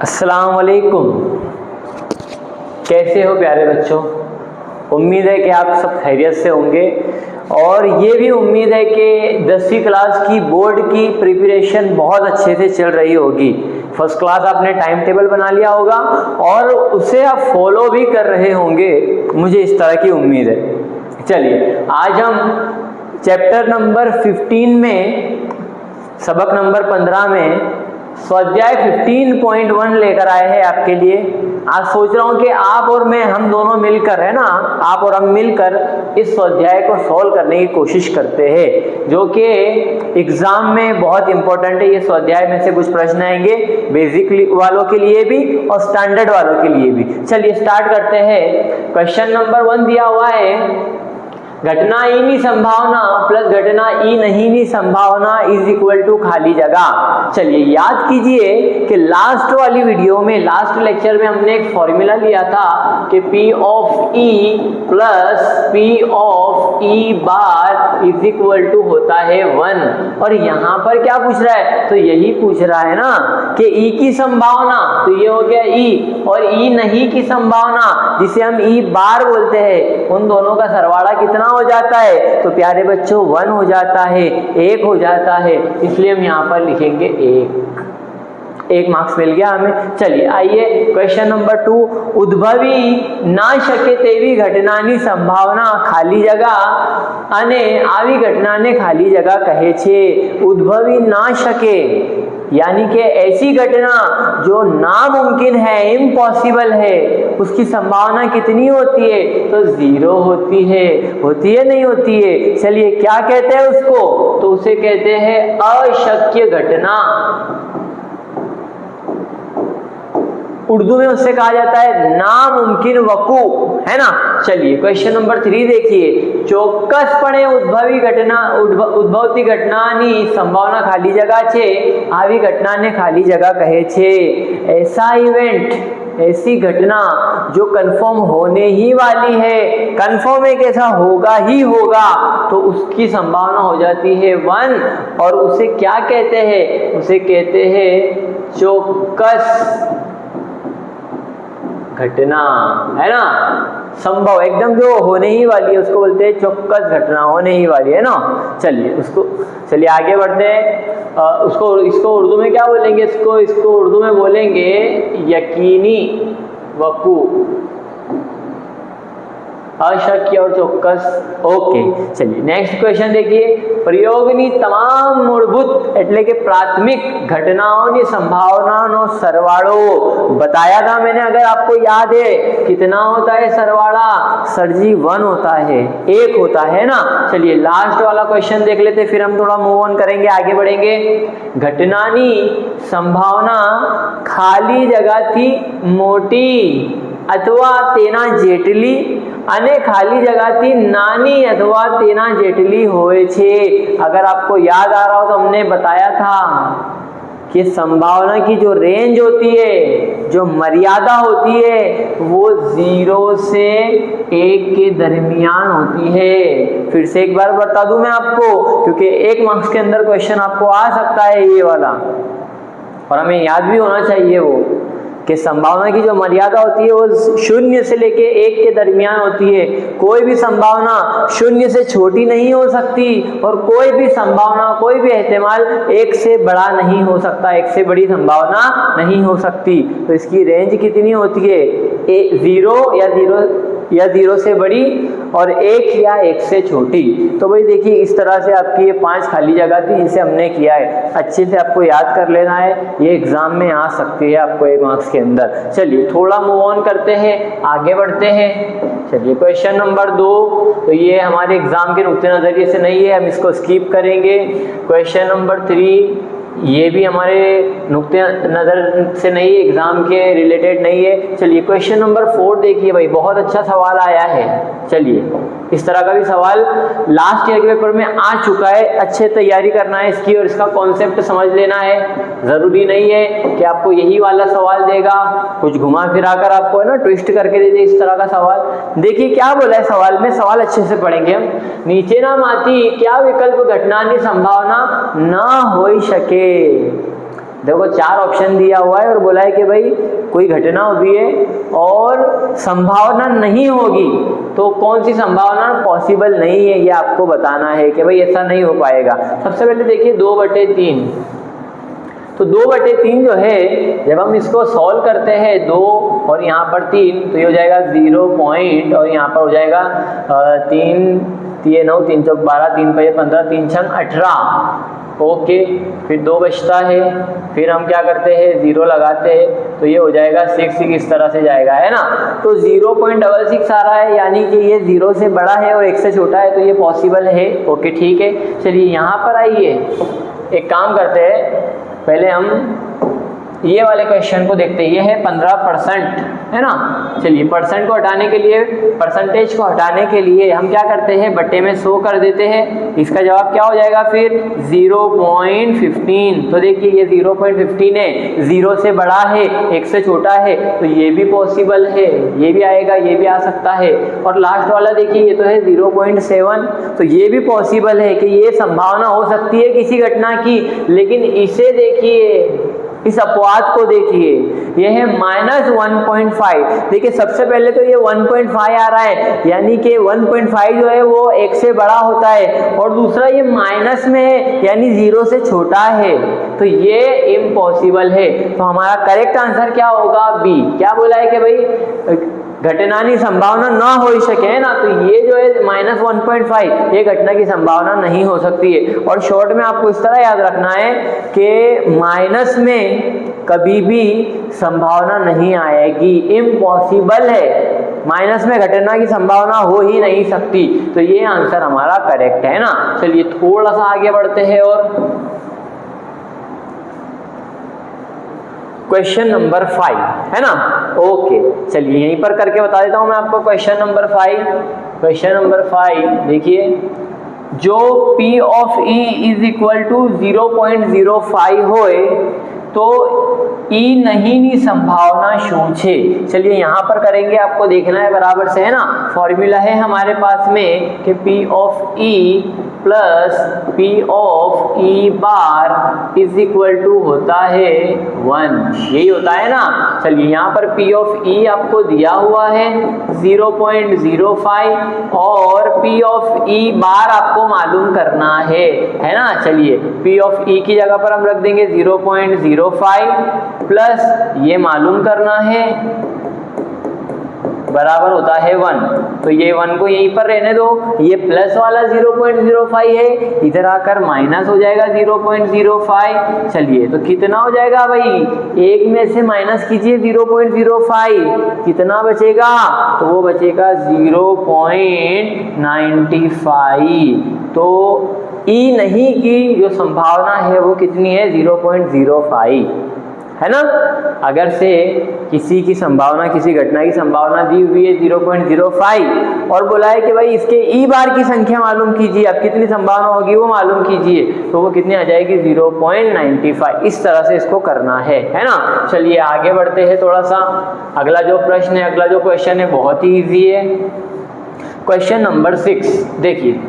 अस्सलाम वालेकुम। कैसे हो प्यारे बच्चों? उम्मीद है कि आप सब खैरियत से होंगे और ये भी उम्मीद है कि 10वीं क्लास की बोर्ड की प्रिपरेशन बहुत अच्छे से चल रही होगी। फर्स्ट क्लास आपने टाइम टेबल बना लिया होगा और उसे आप फॉलो भी कर रहे होंगे, मुझे इस तरह की उम्मीद है। चलिए आज हम चैप्टर नंबर 15 में, सबक नंबर 15 में स्वाध्याय 15.1 लेकर आए हैं आपके लिए। आज सोच रहा हूं कि आप और मैं, हम दोनों मिलकर, है ना, आप और हम मिलकर इस स्वाध्याय को सॉल्व करने की कोशिश करते हैं, जो कि एग्जाम में बहुत इंपॉर्टेंट है। ये स्वाध्याय में से कुछ प्रश्न आएंगे बेसिक वालों के लिए भी और स्टैंडर्ड वालों के लिए भी। चलिए स्टार्ट करते हैं। क्वेश्चन नंबर 1 दिया हुआ है, घटना ई नी संभावना प्लस घटना ई नहीं नी संभावना इज इक्वल टू खाली जगह। चलिए याद कीजिए कि लास्ट वाली वीडियो में, लास्ट लेक्चर में हमने एक फॉर्मूला लिया था कि P of E plus P of E bar is equal to होता है 1। और यहाँ पर क्या पूछ रहा है? तो यही पूछ रहा है ना कि E की संभावना, तो ये हो गया E, और E नहीं की संभावना जिसे हम E बार बोलते हैं, उन दोनों का सरवाड़ा कितना हो जाता है? तो प्यारे बच्चों 1 हो जाता है, 1 हो जाता है, इसलिए हम यहाँ पर लिखेंगे 1 मार्क्स मिल गया हमें। चलिए आइए क्वेश्चन नंबर 2, उद्भवी ना शके तेवी घटनानी संभावना खाली जगह अने आवी घटनाने खाली जगह कहे छे। उद्भवी ना शके यानी कि ऐसी घटना जो नामुमकिन है, इम्पॉसिबल है, उसकी संभावना कितनी होती है? तो 0 होती है। होती है नहीं होती है? चलिए क्या कहते हैं उसको? तो उसे कहते हैं अशक्य घटना। उर्दू में उससे कहा जाता है नामुमकिन वकू, है ना। चलिए क्वेश्चन नंबर 3 देखिए, ચોક્કસપણે ઉદ્ભવતી ઘટનાની સંભાવના ખાલી જગા છે, આવી ઘટનાને ખાલી જગા કહે છે। ऐसा इवेंट, ऐसी घटना जो कंफर्म होने ही वाली है, कंफर्म है कि ऐसा होगा ही होगा, तो उसकी संभावना हो जाती है 1। और उसे क्या कहते हैं? उसे कहते हैं चौकस घटना, है ना। संभव एकदम जो होने ही वाली है उसको बोलते हैं चौकस घटना, होने ही वाली है ना। चलिए आगे बढ़ते हैं। इसको उर्दू में क्या बोलेंगे? इसको उर्दू में बोलेंगे यकीनी वकू, अशक्य और चौकस। ओके चलिए नेक्स्ट क्वेश्चन देखिए, प्रयोगनी तमाम मूलभूत એટલે કે प्राथमिक घटनाओं संभावना सरवाड़ो बताया था मैंने, अगर आपको याद है। कितना होता है सरवाड़ा? सर जी 1 होता है, 1 होता है ना। चलिए लास्ट वाला क्वेश्चन देख लेते, फिर हम थोड़ा मूव ऑन करेंगे, आगे बढ़ेंगे। घटनानी संभावना खाली जगह थी मोटी अथवा तेना जेटली અને ખાલી જગ્યાથી નાની अथवा तेना जेटली होए छे। अगर आपको याद आ रहा हो तो हमने बताया था कि संभावना की जो रेंज होती है, जो मर्यादा होती है, वो 0 से 1 के दरमियान होती है। फिर से एक बार बता दूं मैं आपको, क्योंकि 1 मार्क्स के अंदर क्वेश्चन आपको आ सकता है ये वाला, और हमें याद भी होना चाहिए वो कि संभावना की जो मर्यादा होती है वो 0 से लेके 1 के दरमियान होती है। कोई भी संभावना 0 से छोटी नहीं हो सकती और कोई भी संभावना, कोई भी एहतिमाल 1 से बड़ा नहीं हो सकता, 1 से बड़ी संभावना नहीं हो सकती। तो इसकी रेंज कितनी होती है? 0 या 0 से बड़ी और 1 या 1 से छोटी। तो भाई देखिए इस तरह से आपकी ये 5 खाली जगह थी जिसे हमने किया है, अच्छे से आपको याद कर लेना है, ये एग्जाम में आ सकती है आपको 1 मार्क्स के अंदर। चलिए थोड़ा मूव ऑन करते हैं, आगे बढ़ते हैं। चलिए क्वेश्चन नंबर 2, तो ये हमारे एग्जाम के नुक्ते नजरिए से नहीं है, हम इसको स्किप करेंगे। क्वेश्चन नंबर 3, ये भी हमारे नुक्ते नज़र से नहीं है, एग्जाम के रिलेटेड नहीं है। चलिए क्वेश्चन नंबर 4 देखिए भाई, बहुत अच्छा सवाल आया है। चलिए इस तरह का भी सवाल लास्ट ईयर के पेपर में आ चुका है, अच्छे तैयारी करना है इसकी और इसका कॉन्सेप्ट समझ लेना है। ज़रूरी नहीं है कि आपको यही वाला सवाल देगा, कुछ घुमा फिरा कर आपको, है ना, ट्विस्ट करके दे दे इस तरह का सवाल। देखिए क्या बोला है सवाल में, सवाल अच्छे से पढ़ेंगे हम। नीचे नामाती क्या विकल्प घटना की संभावना न हो सके? देखो 4 ऑप्शन दिया हुआ है और बोला है कि भाई कोई घटना हुई है और संभावना नहीं होगी, तो कौन सी संभावना पॉसिबल नहीं है ये आपको बताना है कि भाई ऐसा नहीं हो पाएगा। सबसे पहले देखिए 2/3, तो 2/3 जो है जब हम इसको सॉल्व करते हैं 2 और यहाँ पर 3 तो ये हो जाएगा 0 पॉइंट और यहाँ पर हो जाएगा 3 3 9 3 चौक 12 3 5 15 3 6 18। ओके, फिर 2 बचता है, फिर हम क्या करते हैं 0 लगाते हैं तो ये हो जाएगा 6 इस तरह से जाएगा, है ना। तो 0.66 आ रहा है, यानी कि ये 0 से बड़ा है और 1 से छोटा है, तो ये पॉसिबल है। ओके ठीक है, चलिए यहाँ पर आइए एक काम करते हैं, पहले हम ये वाले क्वेश्चन को देखते हैं। ये है 15%, है ना। चलिए परसेंट को हटाने के लिए, परसेंटेज को हटाने के लिए हम क्या करते हैं बट्टे में 100 कर देते हैं। इसका जवाब क्या हो जाएगा फिर 0.15। तो देखिए ये 0.15 है, 0 से बड़ा है 1 से छोटा है, तो ये भी पॉसिबल है, ये भी आएगा, ये भी आ सकता है। और लास्ट वाला देखिए ये तो है 0.7, तो ये भी पॉसिबल है कि ये संभावना हो सकती है किसी घटना की। लेकिन इसे देखिए, इस अपवाद को देखिए, ये है -1.5। देखिए सबसे पहले तो ये 1.5 आ रहा है, यानी कि 1.5 जो है वो 1 से बड़ा होता है, और दूसरा ये माइनस में है यानी 0 से छोटा है, तो ये इम्पॉसिबल है। तो हमारा करेक्ट आंसर क्या होगा बी। क्या बोला है कि भाई घटना की संभावना ना हो ही सके, है ना। तो ये जो है -1.5 ये घटना की संभावना नहीं हो सकती है। और शॉर्ट में आपको इस तरह याद रखना है कि माइनस में कभी भी संभावना नहीं आएगी, इम्पॉसिबल है, माइनस में घटना की संभावना हो ही नहीं सकती। तो ये आंसर हमारा करेक्ट है ना। चलिए थोड़ा सा आगे बढ़ते हैं और क्वेश्चन नंबर 5, है ना। ओके चलिए यहीं पर करके बता देता हूं मैं आपको क्वेश्चन नंबर 5। क्वेश्चन नंबर 5 देखिए, जो P of E is equal to 0.05 होए तो E नहीं नी संभावना शून्य छे। चलिए यहाँ पर करेंगे, आपको देखना है बराबर से, है ना। फॉर्मूला है हमारे पास में कि P of E plus P of E bar is equal to होता है 1, यही होता है ना। चलिए यहाँ पर P ऑफ E आपको दिया हुआ है 0.05 और P ऑफ E बार आपको मालूम करना है ना। चलिए P ऑफ E की जगह पर हम रख देंगे 0.05 प्लस ये मालूम करना है बराबर होता है 1। तो ये 1 को यहीं पर रहने दो, ये प्लस वाला 0.05 है, इधर आकर माइनस हो जाएगा 0.05। चलिए तो कितना हो जाएगा भाई, 1 में से माइनस कीजिए 0.05, कितना बचेगा, तो वो बचेगा 0.95। तो E नहीं की जो संभावना है वो कितनी है 0.05, है ना। अगर से किसी की संभावना, किसी घटना की संभावना दी हुई है 0.05 और बोला है कि भाई इसके ई बार की संख्या मालूम कीजिए, अब कितनी संभावना होगी वो मालूम कीजिए, तो वो कितनी आ जाएगी 0.95। इस तरह से इसको करना है ना। चलिए आगे बढ़ते हैं थोड़ा सा। अगला जो प्रश्न है, अगला जो क्वेश्चन है बहुत ही ईजी है। क्वेश्चन नंबर 6 देखिए,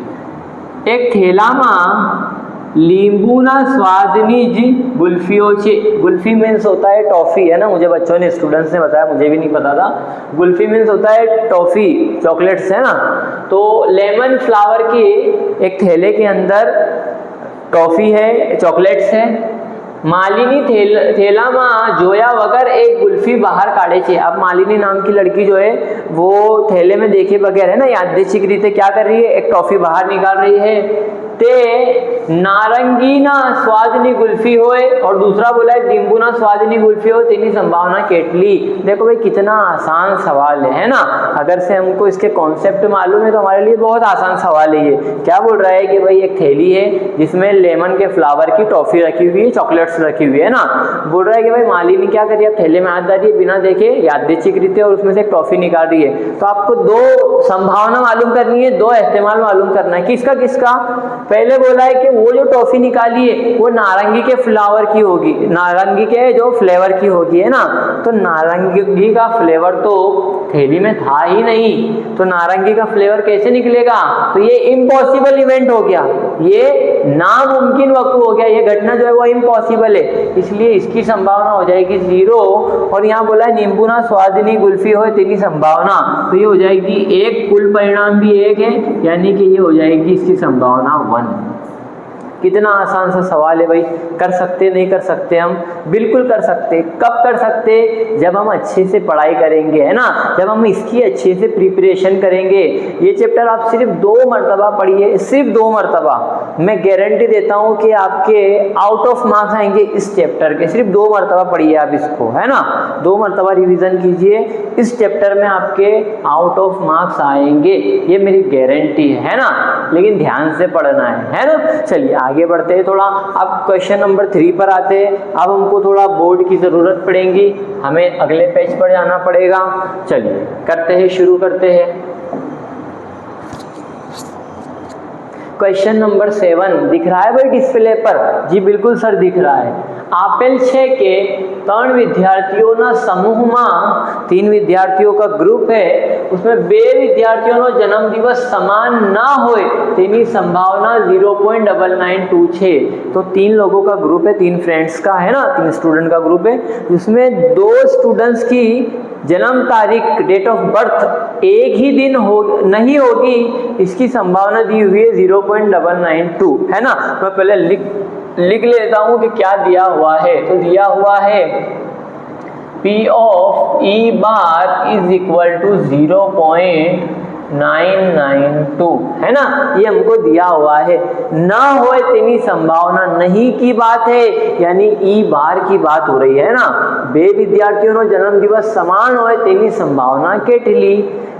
एक थैलाમાં લીંબુના સ્વાદની જ ગુલ્ફીઓ છે। ગુલ્ફી मीन्स होता है टॉफ़ी, है ना। मुझे बच्चों ने, स्टूडेंट्स ने बताया, मुझे भी नहीं पता था। गुल्फी मीन्स होता है टॉफ़ी, चॉकलेट्स, है ना। तो लेमन फ्लावर की एक थैले के अंदर टॉफ़ी है, चॉकलेट्स है। मालिनी थैलाમાં જોયા વગર एक गुल्फी बाहर काढ़े છે। अब मालिनी नाम की लड़की जो है वो थैले में देखे बगैर, है ना, यादृच्छिक रीते क्या कर रही है, एक टॉफ़ी बाहर निकाल रही है। ते नारंगीना स्वादनी गुल्फी होए और दूसरा बोला है नींबूना स्वादनी गुल्फी हो, तेनी संभावना केटली। देखो भाई कितना आसान सवाल है ना। अगर से हमको इसके कॉन्सेप्ट मालूम है तो हमारे लिए बहुत आसान सवाल है ये। क्या बोल रहा है कि भाई एक थैली है जिसमें लेमन के फ्लावर की टॉफ़ी रखी हुई है, चॉकलेट्स रखी हुई है ना। बोल रहा है कि भाई मालिनी क्या करिए, अब थैले में हाथ डालिए बिना देखे यादृच्छिक रीते और उसमें से एक टॉफ़ी निकाल रही है। तो आपको दो संभावना मालूम करनी है, दो एहतिमाल मालूम करना है, किसका किसका, पहले बोला है कि वो जो टॉफी निकाली है वो नारंगी के फ्लेवर की होगी, नारंगी के जो फ्लेवर की होगी, है ना। तो नारंगी का फ्लेवर तो थैली में था ही नहीं, तो नारंगी का फ्लेवर कैसे निकलेगा? तो ये इम्पॉसिबल इवेंट हो गया, ये नामुमकिन वक़्त हो गया, ये घटना जो है वो इम्पॉसिबल है, इसलिए इसकी संभावना हो जाएगी 0। और यहाँ बोला है नींबू ना स्वादिनी कुल्फी हो तेरी संभावना, तो ये हो जाएगी 1, कुल परिणाम भी 1 है, यानी कि ये हो जाएगी इसकी संभावना 1। कितना आसान सा सवाल है भाई, कर सकते नहीं कर सकते? हम बिल्कुल कर सकते। कब कर सकते? जब हम अच्छे से पढ़ाई करेंगे, है ना, जब हम इसकी अच्छे से प्रिपरेशन करेंगे। ये चैप्टर आप सिर्फ 2 मरतबा पढ़िए, सिर्फ 2 मरतबा, मैं गारंटी देता हूँ कि आपके आउट ऑफ मार्क्स आएंगे इस चैप्टर के। सिर्फ 2 मरतबा पढ़िए आप इसको, है ना, 2 मरतबा रिविजन कीजिए, इस चैप्टर में आपके आउट ऑफ मार्क्स आएंगे, ये मेरी गारंटी है ना। लेकिन ध्यान से पढ़ना है ना। चलिए आगे बढ़ते हैं थोड़ा। अब क्वेश्चन नंबर 3 पर आते हैं। अब हमको थोड़ा बोर्ड की ज़रूरत पड़ेगी, हमें अगले पेज पर जाना पड़ेगा। चलिए करते हैं, शुरू करते हैं। क्वेश्चन नंबर 7 दिख रहा है भाई डिस्प्ले पर? जी बिल्कुल सर दिख रहा है। આપેલ છે કે 3 વિદ્યાર્થીઓના સમૂહમાં 3 વિદ્યાર્થીઓ का ग्रुप है, उसमें 2 વિદ્યાર્થીઓનો જન્મદિવસ સમાન ना હોય તેની संभावना 0.992 છે। तो 3 लोगों का ग्रुप है, 3 फ्रेंड्स का, है ना, 3 स्टूडेंट का ग्रुप है, जिसमें 2 स्टूडेंट्स की जन्म तारीख, डेट ऑफ बर्थ एक ही दिन हो नहीं होगी, इसकी संभावना दी हुई है 0.992, है ना। मैं पहले लिख लेता हूं कि क्या दिया हुआ है। तो दिया हुआ है P of E bar is equal to 0.992, है ना, ये हमको दिया हुआ है। ना हो तेनी संभावना नहीं की बात है, यानी ई बार की बात हो रही है ना। 2 विद्यार्थियों जन्म दिवस समान हो तेनी संभावना केटली?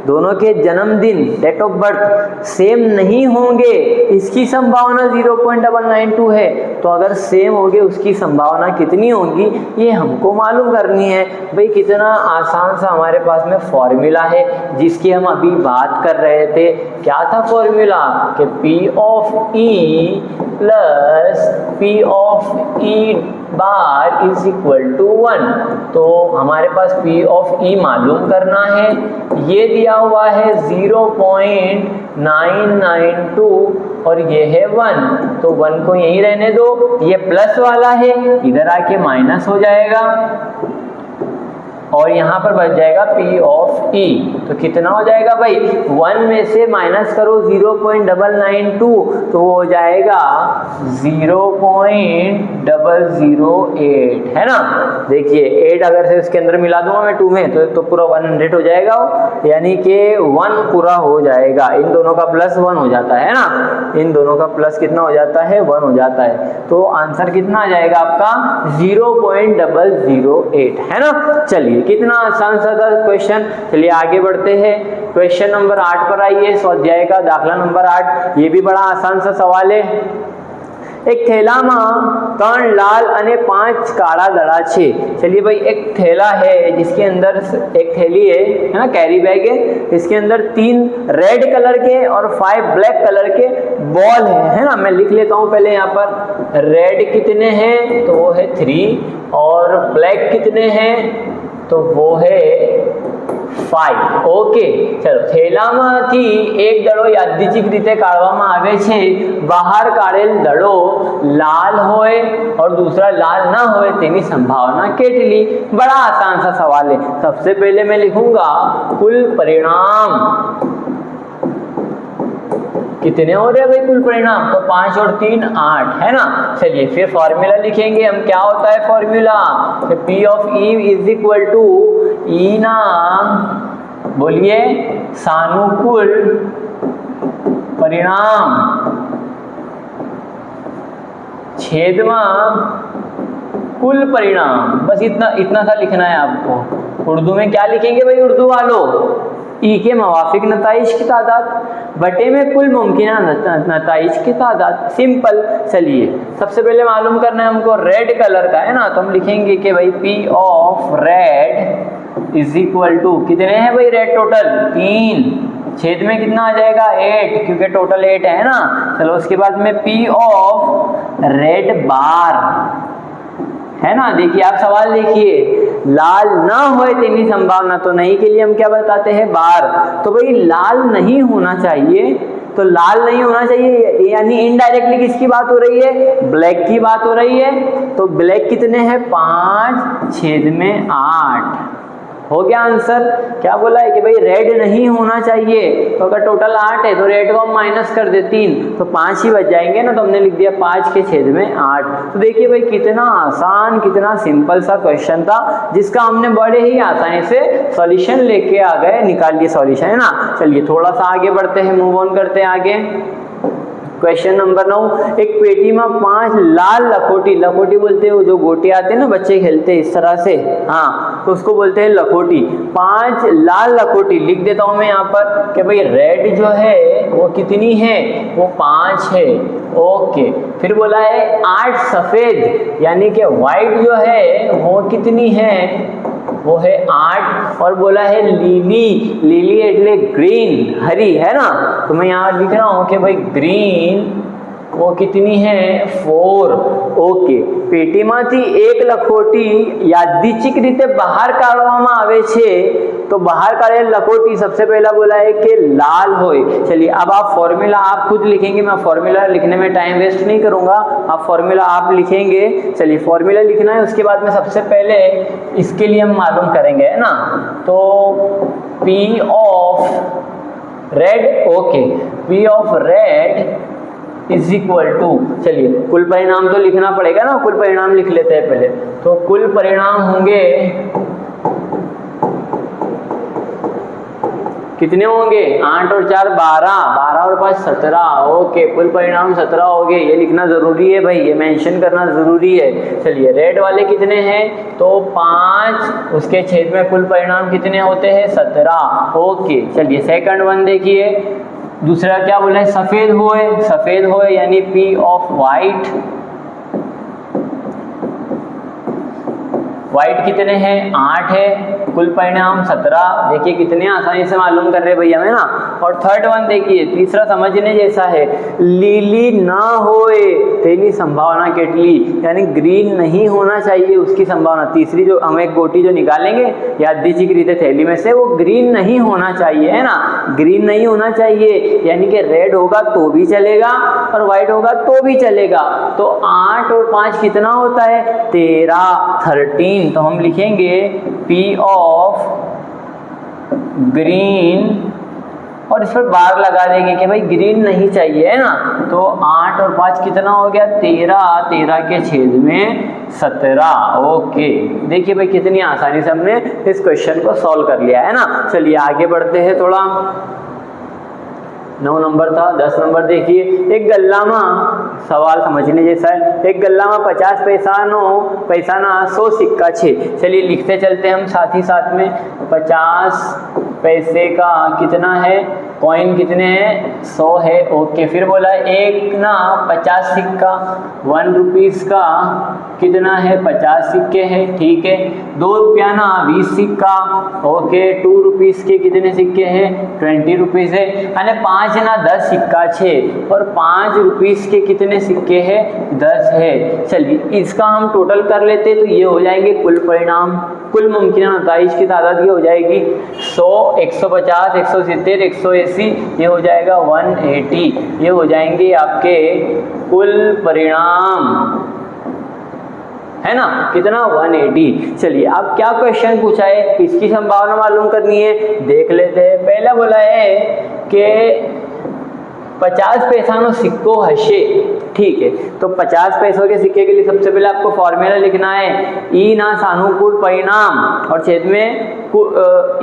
दोनों के जन्मदिन, डेट ऑफ बर्थ सेम नहीं होंगे, इसकी संभावना 0.992 है। तो अगर सेम होंगे उसकी संभावना कितनी होगी ये हमको मालूम करनी है। भाई कितना आसान सा हमारे पास में फॉर्मूला है जिसकी हम अभी बात कर रहे थे। क्या था फॉर्मूला? कि P of E plus P of E bar is equal to 1। तो हमारे पास P ऑफ E मालूम करना है, ये दिया हुआ है 0.992 और ये है 1, तो 1 को यहीं रहने दो, ये प्लस वाला है इधर आके माइनस हो जाएगा और यहाँ पर बच जाएगा P ऑफ E। तो कितना हो जाएगा भाई? 1 में से माइनस करो 0.992 तो वो हो जाएगा 0.008, है ना। देखिए 8 अगर से इसके अंदर मिला दूंगा मैं 2 में तो पूरा 100 हो जाएगा, यानी कि 1 पूरा हो जाएगा। इन दोनों का प्लस 1 हो जाता है ना, इन दोनों का प्लस कितना हो जाता है? 1 हो जाता है। तो आंसर कितना आ जाएगा आपका? 0.008, है ना। चलिए कितना आसान सा था क्वेश्चन। चलिए आगे बढ़ते हैं। क्वेश्चन नंबर 8 पर आइए, स्वाध्याय का दाखला नंबर 8। ये भी बड़ा आसान सा सवाल है। एक थैलाમાં 3 लाल અને 5 काला दड़ा छे। चलिए भाई एक थैला है जिसके अंदर एक थैली है ना, कैरी बैग है, इसके अंदर 3 रेड कलर के और 5 ब्लैक कलर के बॉल है ना। मैं लिख लेता हूँ पहले यहाँ पर। रेड कितने हैं? तो वो है 3 और ब्लैक कितने हैं? तो वो है 5। ओके चलो, थैलाમાંથી એક દડો યાદચ્છિક રીતે કાઢવામાં આવે છે। બહાર કાઢેલ દડો લાલ હોય और दूसरा लाल ना होए तेनी संभावना केटली? बड़ा आसान सा सवाल है। सबसे पहले मैं लिखूंगा कुल परिणाम कितने हो रहे हैं भाई कुल परिणाम? तो 5 और 3 8, है ना। चलिए फिर फॉर्मूला लिखेंगे हम। क्या होता है formula? P of E is equal to E ना, बोलिए, सानुकूल परिणाम छेदमा कुल परिणाम। बस इतना सा लिखना है आपको। उर्दू में क्या लिखेंगे भाई उर्दू वालों? ई के मवाफिक नताइज की तादाद बटे में कुल मुमकिन नताइज की तादाद। सिंपल। चलिए सबसे पहले मालूम करना है हमको रेड कलर का, है ना। तो हम लिखेंगे कि भाई P of red is equal to, कितने हैं भाई रेड टोटल? 3 छेद में कितना आ जाएगा 8, क्योंकि टोटल 8 है ना। चलो उसके बाद में P ऑफ रेड बार है ना। देखिए आप सवाल देखिए, लाल ना होए तेनी संभावना, तो नहीं के लिए हम क्या बताते हैं बार। तो भाई लाल नहीं होना चाहिए, तो लाल नहीं होना चाहिए यानी इनडायरेक्टली किसकी बात हो रही है, ब्लैक की बात हो रही है। तो ब्लैक कितने हैं 5 छेद में 8 हो गया आंसर। क्या बोला है कि भाई रेड नहीं होना चाहिए, तो अगर टोटल 8 है तो रेड को हम माइनस कर दे 3, तो 5 ही बच जाएंगे ना। तो हमने लिख दिया 5 के छेद में 8। तो देखिए भाई कितना आसान, कितना सिंपल सा क्वेश्चन था, जिसका हमने बड़े ही आसानी से सॉल्यूशन लेके आ गए, निकाल लिए सॉल्यूशन, है ना। चलिए थोड़ा सा आगे बढ़ते हैं, मूव ऑन करते हैं आगे। क्वेश्चन नंबर 9, एक पेटी में 5 लाल लखोटी, लखोटी बोलते हैं वो जो गोटी आते हैं ना, बच्चे खेलते हैं इस तरह से, हाँ, तो उसको बोलते हैं लखोटी। 5 लाल लखोटी लिख देता हूं मैं यहाँ पर कि भाई रेड जो है वो कितनी है, वो 5 है। ओके, फिर बोला है 8 सफेद, यानी कि व्हाइट जो है वो कितनी है, वो है 8। और बोला है लीली, लीली એટલે ग्रीन, हरी, है ना। तो मैं यहाँ लिख रहा हूँ कि भाई ग्रीन वो कितनी है 4। ओके, पेटीમાંથી એક લખોટી યાદચ્છિક રીતે બહાર કાઢવામાં આવે છે, तो बाहर काढ़ेल लखोटी सबसे पहला बोला है कि लाल होए। चलिए अब आप फॉर्मूला आप खुद लिखेंगे, मैं फॉर्मूला लिखने में टाइम वेस्ट नहीं करूंगा, आप फॉर्मूला आप लिखेंगे। चलिए फॉर्मूला लिखना है, उसके बाद में सबसे पहले इसके लिए हम मालूम करेंगे, है ना। तो P of red, okay, P of red is equal to, चलिए कुल परिणाम तो लिखना पड़ेगा ना, कुल परिणाम लिख लेते हैं पहले। तो कुल परिणाम होंगे कितने होंगे, 8 और 4 12, 12 और 5 17। ओके, कुल परिणाम 17 हो गए। ये लिखना जरूरी है भाई, ये मेंशन करना जरूरी है। चलिए रेड वाले कितने हैं, तो 5, उसके छेद में कुल परिणाम कितने होते हैं 17। ओके, चलिए सेकंड वन देखिए, दूसरा क्या बोला है, सफेद होए, सफेद होए यानी P ऑफ वाइट, वाइट कितने हैं 8 है, कुल परिणाम 17। देखिए कितने आसानी से मालूम कर रहे भैया हमें ना। और थर्ड वन देखिए, तीसरा समझने जैसा है, लीली ना होए तेनी संभावना केटली, यानी ग्रीन नहीं होना चाहिए उसकी संभावना। तीसरी जो हम एक गोटी जो निकालेंगे यादृच्छिक रीते थैली में से, वो ग्रीन नहीं होना चाहिए, है ना, ग्रीन नहीं होना चाहिए, यानी कि रेड होगा तो भी चलेगा और व्हाइट होगा तो भी चलेगा। तो 8 और 5 कितना होता है 13। तो हम लिखेंगे P ऑफ ग्रीन और इस पर बार लगा देंगे कि भाई ग्रीन नहीं चाहिए, है ना। तो 8 और 5 कितना हो गया 13, 13 के छेद में 17। ओके, देखिए भाई कितनी आसानी से हमने इस क्वेश्चन को सॉल्व कर लिया, है ना। चलिए आगे बढ़ते हैं थोड़ा। 9 नंबर था, 10 नंबर देखिए, एक गल्ला में सवाल समझने जैसा है, एक गल्ला में 50 पैसाना 100 सिक्का छे। चलिए लिखते चलते हम साथ ही साथ में। 50 पैसे का कितना है, कॉइन कितने हैं 100 है। ओके, फिर बोला एक ना 50 सिक्का, 1 रुपीज़ का कितना है 50 सिक्के हैं, ठीक है। 2 रुपया ना 20 सिक्का, ओके। 2 रुपीज़ के कितने सिक्के हैं 20 रुपीज़ है। यानी 5 ना 10 सिक्का छे और 5 रुपीज़ के कितने सिक्के हैं 10 है। चलिए इसका हम टोटल कर लेते, तो ये हो जाएंगे कुल परिणाम, कुल मुमकिन नताइज की तादाद ये हो जाएगी 100, 150, 170, 180, ये हो जाएगा 180। ये हो जाएंगे आपके कुल परिणाम, है ना, कितना 180। चलिए अब क्या क्वेश्चन पूछा है, किसकी संभावना मालूम करनी है, देख लेते हैं। पहला बोला है कि 50 पैसानो सिक्को हशे, ठीक है। तो 50 पैसों के सिक्के के लिए सबसे पहले आपको फॉर्मूला लिखना है, ई ना सानुकूल परिणाम और छेद में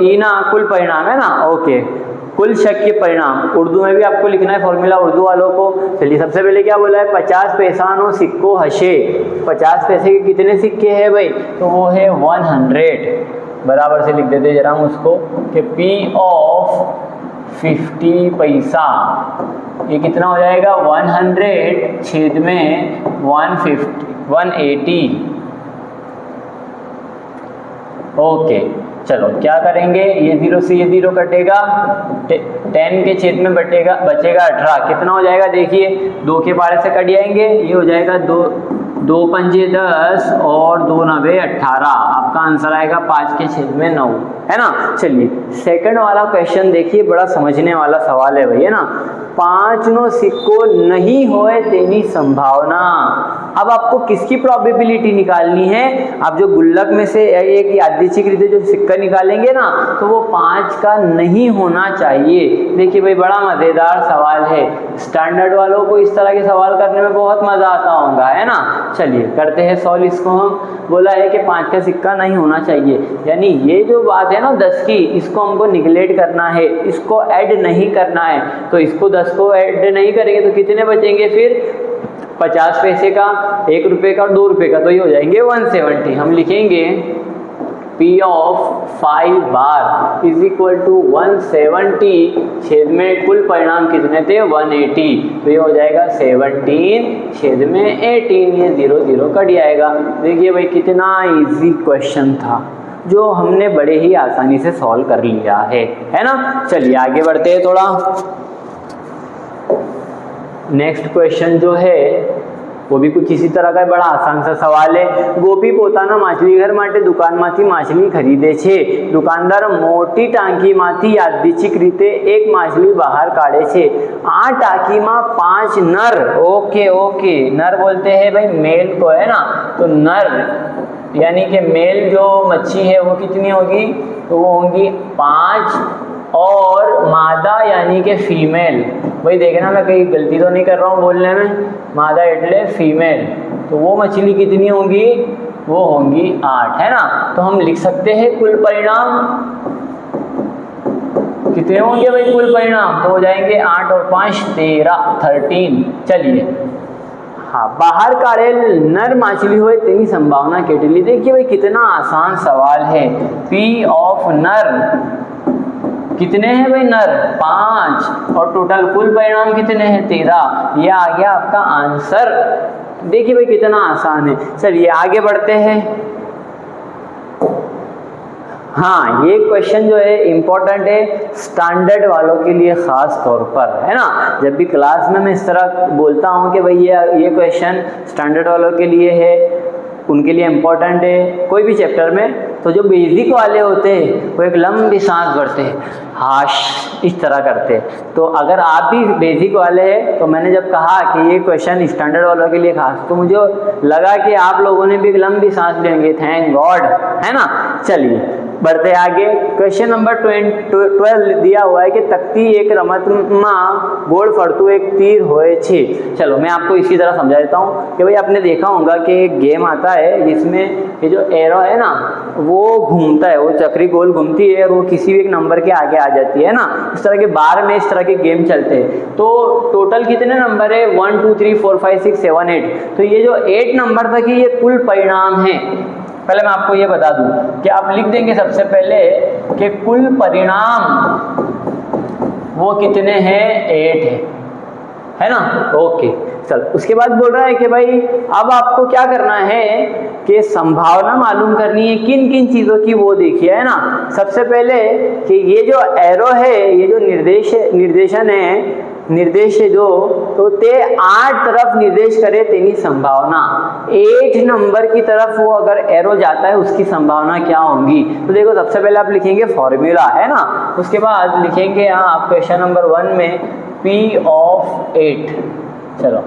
ई ना कुल परिणाम, है ना। ओके, कुल शक्य परिणाम उर्दू में भी आपको लिखना है फॉर्मूला उर्दू वालों को। चलिए सबसे पहले क्या बोला है, 50 पैसानो सिक्को हशे, 50 पैसे के कितने सिक्के हैं भाई, तो वो है 100। बराबर से लिख देते जरा हम उसको कि P ऑफ 50 पैसा, ये कितना हो जाएगा 100 छेद में 150, 180। ओके, चलो क्या करेंगे, ये 0 से ये 0 कटेगा, 10 के छेद में बचेगा 18, कितना हो जाएगा देखिए, 2 के बारे से कट जाएंगे, ये हो जाएगा 2 पंजे 10 और 2 9 18, आपका आंसर आएगा 5 के छेद में 9, है ना। चलिए सेकंड वाला क्वेश्चन देखिए, बड़ा समझने वाला सवाल है भैया ना। 5 नो सिक्को नहीं होए तेनी संभावना। अब आपको किसकी प्रोबेबिलिटी निकालनी है, आप जो गुल्लक में से एक यादृच्छिक रीते जो सिक्का निकालेंगे ना, तो वो 5 का नहीं होना चाहिए। देखिए भाई बड़ा मजेदार सवाल है, स्टैंडर्ड वालों को इस तरह के सवाल करने में बहुत मजा आता होगा, है ना। चलिए करते हैं सॉल्व इसको। हम बोला है कि 5 का सिक्का नहीं होना चाहिए, यानी ये जो बात है ना 10 की, इसको हमको निगलेक्ट करना है, इसको ऐड नहीं करना है। तो इसको 10 को ऐड नहीं करेंगे तो कितने बचेंगे फिर, 50 पैसे का, 1 रुपये का और 2 रुपये का, तो ये हो जाएंगे 170। हम लिखेंगे P of 5 bar is equal to 170, छेद में कुल परिणाम कितने थे 180, तो ये हो जाएगा 17 छेद में 18, ये 0 0 कट जाएगा। देखिए भाई कितना इजी क्वेश्चन था, जो हमने बड़े ही आसानी से सॉल्व कर लिया है ना। चलिए आगे बढ़ते हैं थोड़ा। नेक्स्ट क्वेश्चन जो है वो भी कुछ इसी तरह का बड़ा आसान सा सवाल है। गोपी पोताना माछली घर માટે દુકાનમાંથી માછલી ખરીદે છે। દુકાનદાર મોટી ટાંકીમાંથી યાદચ્છિક રીતે એક માછલી બહાર કાઢે છે। આ ટાંકીમાં 5 નર, ओके नर बोलते हैं भाई मेल को, है ना। तो नर यानी कि मेल जो मच्छी है वो कितनी होगी, तो वो होंगी 5, और मादा यानी कि फीमेल, भाई देखना मैं कहीं गलती तो नहीं कर रहा हूँ बोलने में, मादा एटले फीमेल, तो वो मछली कितनी होंगी, वो होंगी 8, है ना। तो हम लिख सकते हैं कुल परिणाम कितने होंगे भाई, कुल परिणाम तो हो जाएंगे 8 और 5 13। चलिए हाँ, बाहर काढ़ेल नर माछली होए तेनी संभावना केटली। देखिए भाई कितना आसान सवाल है। P ऑफ नर कितने हैं भाई, नर 5, और टोटल कुल परिणाम कितने हैं 13, ये आ गया आपका आंसर। देखिए भाई कितना आसान है। चलिए आगे बढ़ते हैं। हाँ, ये क्वेश्चन जो है इम्पोर्टेंट है स्टैंडर्ड वालों के लिए खास तौर पर, है ना। जब भी क्लास में मैं इस तरह बोलता हूँ कि भाई ये क्वेश्चन स्टैंडर्ड वालों के लिए है, उनके लिए इम्पोर्टेंट है कोई भी चैप्टर में, तो जो बेसिक वाले होते हैं वो एक लंबी सांस भरते हैं, हाश इस तरह करते हैं। तो अगर आप भी बेसिक वाले हैं, तो मैंने जब कहा कि ये क्वेश्चन स्टैंडर्ड वालों के लिए खास, तो मुझे लगा कि आप लोगों ने भी एक लंबी सांस लेंगे, थैंक गॉड, है ना। चलिए बढ़ते आगे। क्वेश्चन नंबर 12 दिया हुआ है कि तख्ती एक रमत में गोल फरतू एक तीर होए छे। चलो मैं आपको इसी तरह समझा देता हूँ कि भाई आपने देखा होगा कि एक गेम आता है जिसमें ये जो एरो है ना वो घूमता है, वो चक्री गोल घूमती है और वो किसी भी एक नंबर के आगे आ जाती है ना। इस तरह के बार में इस तरह के गेम चलते हैं। तो टोटल कितने नंबर है 1 2 3 4 5 6 7 8, तो ये जो 8 नंबर तक ये कुल परिणाम है। पहले मैं आपको ये बता दूं कि आप लिख देंगे सबसे पहले कि कुल परिणाम वो कितने हैं 8 है ना। ओके चल, उसके बाद बोल रहा है कि भाई अब आपको क्या करना है कि संभावना मालूम करनी है किन किन चीज़ों की, वो देखिए, है ना। सबसे पहले कि ये जो एरो है, ये जो निर्देशन है, निर्देश जो तो ते 8 तरफ निर्देश करे तेनी संभावना, 8 नंबर की तरफ वो अगर एरो जाता है उसकी संभावना क्या होगी। तो देखो सबसे पहले आप लिखेंगे फॉर्मूला, है ना। उसके बाद लिखेंगे आप क्वेश्चन नंबर 1 में P ऑफ 8, चलो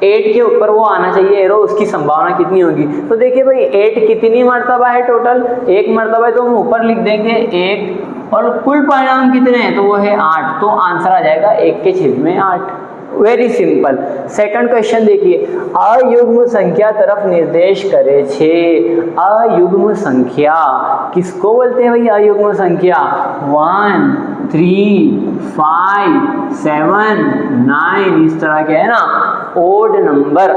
8 के ऊपर वो आना चाहिए एरो, उसकी संभावना कितनी होगी। तो देखिए भाई 8 कितनी मर्तबा है, टोटल 1 मर्तबा है, तो हम ऊपर लिख देंगे 1, और कुल परिणाम कितने हैं तो वो है 8, तो आंसर आ जाएगा 1 के छेद में 8। Very simple. सेकंड क्वेश्चन देखिए, अयुग्म संख्या तरफ निर्देश करे छे। अयुग्म संख्या किसको बोलते हैं भाई, अयुग्म संख्या 1 3 5 7 9 इस तरह के, है ना, ओड नंबर,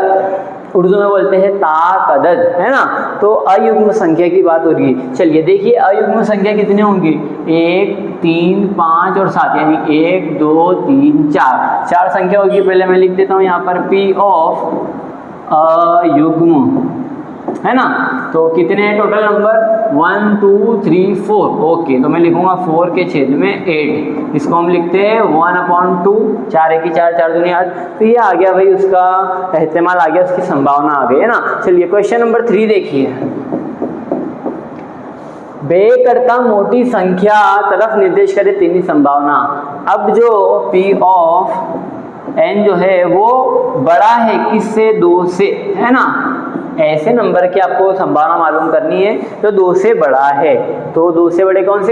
उर्दू में बोलते हैं ताकदद, है ना। तो अयुग्म संख्या की बात हो रही है। चलिए देखिए अयुग्म संख्या कितने होंगे, 1 3 5 और 7, यानी 1 2 3 4 संख्या होगी। पहले मैं लिख देता हूँ यहाँ पर P ऑफ अयुग्म है ना। तो कितने हैं टोटल नंबर 1 2 3 4। ओके, तो मैं लिखूंगा 4 के छेद में 8, इसको हम लिखते हैं 1/2, 4 1 4 4 दूनी 8। तो ये आ गया भाई, उसका एहतिमाल आ गया, उसकी संभावना आ गई, है ना। चलिए क्वेश्चन नंबर 3 देखिए। बे करता मोटी संख्या तरफ निर्देश करे तीन संभावना। अब जो P ऑफ n जो है वो बड़ा है किससे, 2 से, है ना। ऐसे नंबर की आपको संभावना मालूम करनी है तो 2 से बड़ा है। तो 2 से बड़े कौन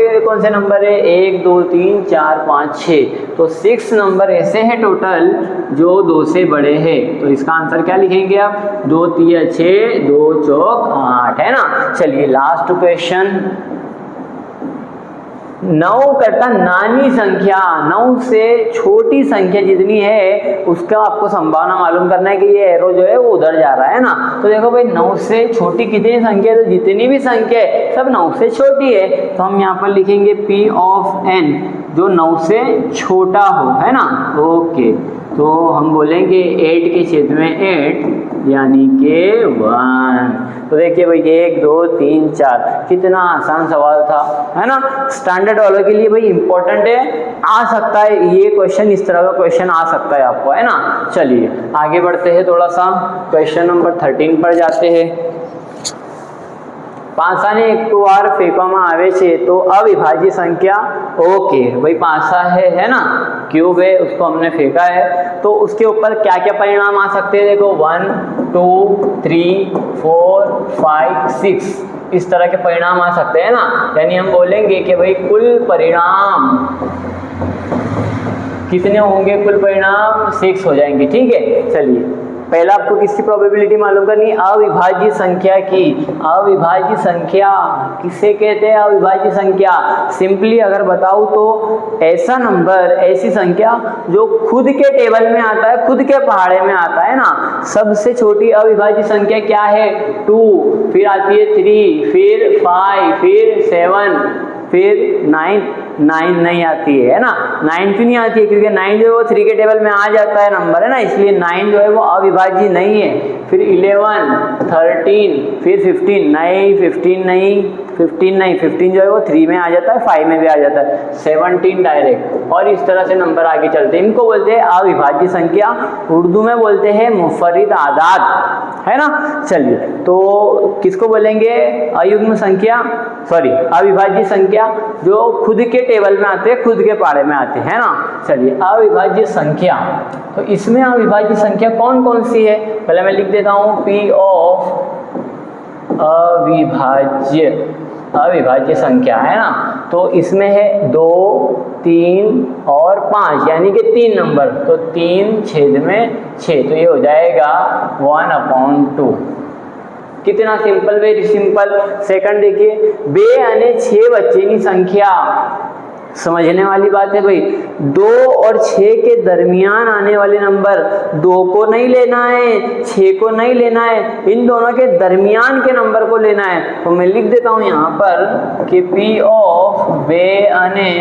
से नंबर है, 1 2 3 4 5 6। तो 6 नंबर ऐसे हैं टोटल जो 2 से बड़े हैं। तो इसका आंसर क्या लिखेंगे आप, 2 3 6 2 चौक 8, है ना। चलिए लास्ट क्वेश्चन। 9 करता नानी संख्या, 9 से छोटी संख्या जितनी है उसका आपको संभावना मालूम करना है कि ये एरो जो है वो उधर जा रहा है ना। तो देखो भाई 9 से छोटी कितनी संख्या है, तो जितनी भी संख्या है सब 9 से छोटी है। तो हम यहाँ पर लिखेंगे P ऑफ n जो 9 से छोटा हो, है ना। ओके, तो हम बोलेंगे 8 के छेद में 8 यानी कि 1। तो देखिए भाई 1 2 3 4, कितना आसान सवाल था, है ना। स्टैंडर्ड वालों के लिए भाई इंपॉर्टेंट है, आ सकता है ये क्वेश्चन, इस तरह का क्वेश्चन आ सकता है आपको, है ना। चलिए आगे बढ़ते हैं, थोड़ा सा क्वेश्चन नंबर 13 पर जाते हैं। पासा ने एक વાર ફેંકવામાં આવે છે तो अविभाज्य संख्या, ओके भाई पासा है ना, क्यूब है, उसको हमने फेंका है तो उसके ऊपर क्या क्या परिणाम आ सकते हैं। देखो 1 2 3 4 5 6 इस तरह के परिणाम आ सकते हैं ना। यानी हम बोलेंगे कि भाई कुल परिणाम कितने होंगे, कुल परिणाम 6 हो जाएंगे, ठीक है। चलिए पहला आपको किसकी प्रोबेबिलिटी मालूम करनी है, अविभाज्य संख्या की। अविभाज्य संख्या किसे कहते हैं, अविभाज्य संख्या सिंपली अगर बताऊं तो ऐसा नंबर, ऐसी संख्या जो खुद के टेबल में आता है, खुद के पहाड़े में आता है ना। सबसे छोटी अविभाज्य संख्या क्या है, 2, फिर आती है 3, फिर 5, फिर 7, फिर 9 नहीं आती है ना। 9 क्यों नहीं आती है, क्योंकि 9 जो है वो 3 के टेबल में आ जाता है नंबर, है ना, इसलिए 9 जो है वो अविभाज्य नहीं है। फिर 11 13 फिर 15 नहीं, 15 नहीं, 15 नहीं, 15 जो है वो 3 में आ जाता है, 5 में भी आ जाता है, 17 डायरेक्ट, और इस तरह से नंबर आगे चलते हैं। इनको बोलते हैं अविभाज्य संख्या, उर्दू में बोलते हैं मुफर्रिद आदाद, है ना। चलिए तो किसको बोलेंगे, अयुग्म संख्या, सॉरी अविभाज्य संख्या जो खुद के टेबल में आते हैं, खुद के पाड़े में आते हैं ना। चलिए अविभाज्य संख्या, तो इसमें अविभाज्य संख्या कौन कौन सी है, पहले मैं लिख देता हूँ P ऑफ अविभाज्य संख्या, है ना। तो इसमें है 2 3 और 5 यानी कि 3 नंबर, तो 3 छेद में 6, तो ये हो जाएगा 1/2। कितना सिंपल, वेरी सिंपल। सेकंड देखिए, बे अने 6 बच्चे की संख्या, समझने वाली बात है भाई। 2 और 6 के दरमियान आने वाले नंबर, 2 को नहीं लेना है, 6 को नहीं लेना है, इन दोनों के दरमियान के नंबर को लेना है। तो मैं लिख देता हूं यहाँ पर कि P ऑफ बे अने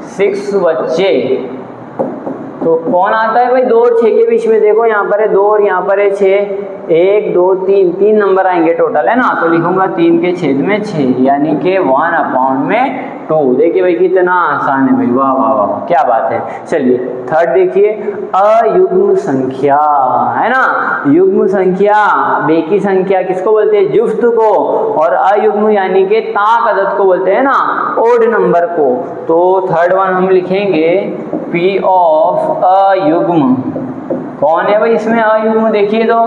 6 बच्चे, तो कौन आता है भाई, 2 और 6 के बीच में। देखो यहाँ पर है 2 और यहाँ पर है 6, 1 2 3 नंबर आएंगे टोटल, है ना। तो लिखूंगा 3 के छेद में 6 यानी कि 1/2। देखिए भाई कितना आसान है भाई, वाह वाह वाह, क्या बात है। चलिए थर्ड देखिए, अयुग्म संख्या, है ना। युग्म संख्या, बेकी संख्या किसको बोलते हैं, जुफ्त को, और अयुग्म यानी कि ताक अदद को बोलते हैं ना, ओड नंबर को। तो थर्ड वन हम लिखेंगे P ऑफ अयुग्म। कौन है भाई इसमें अयुग्म, देखिए तो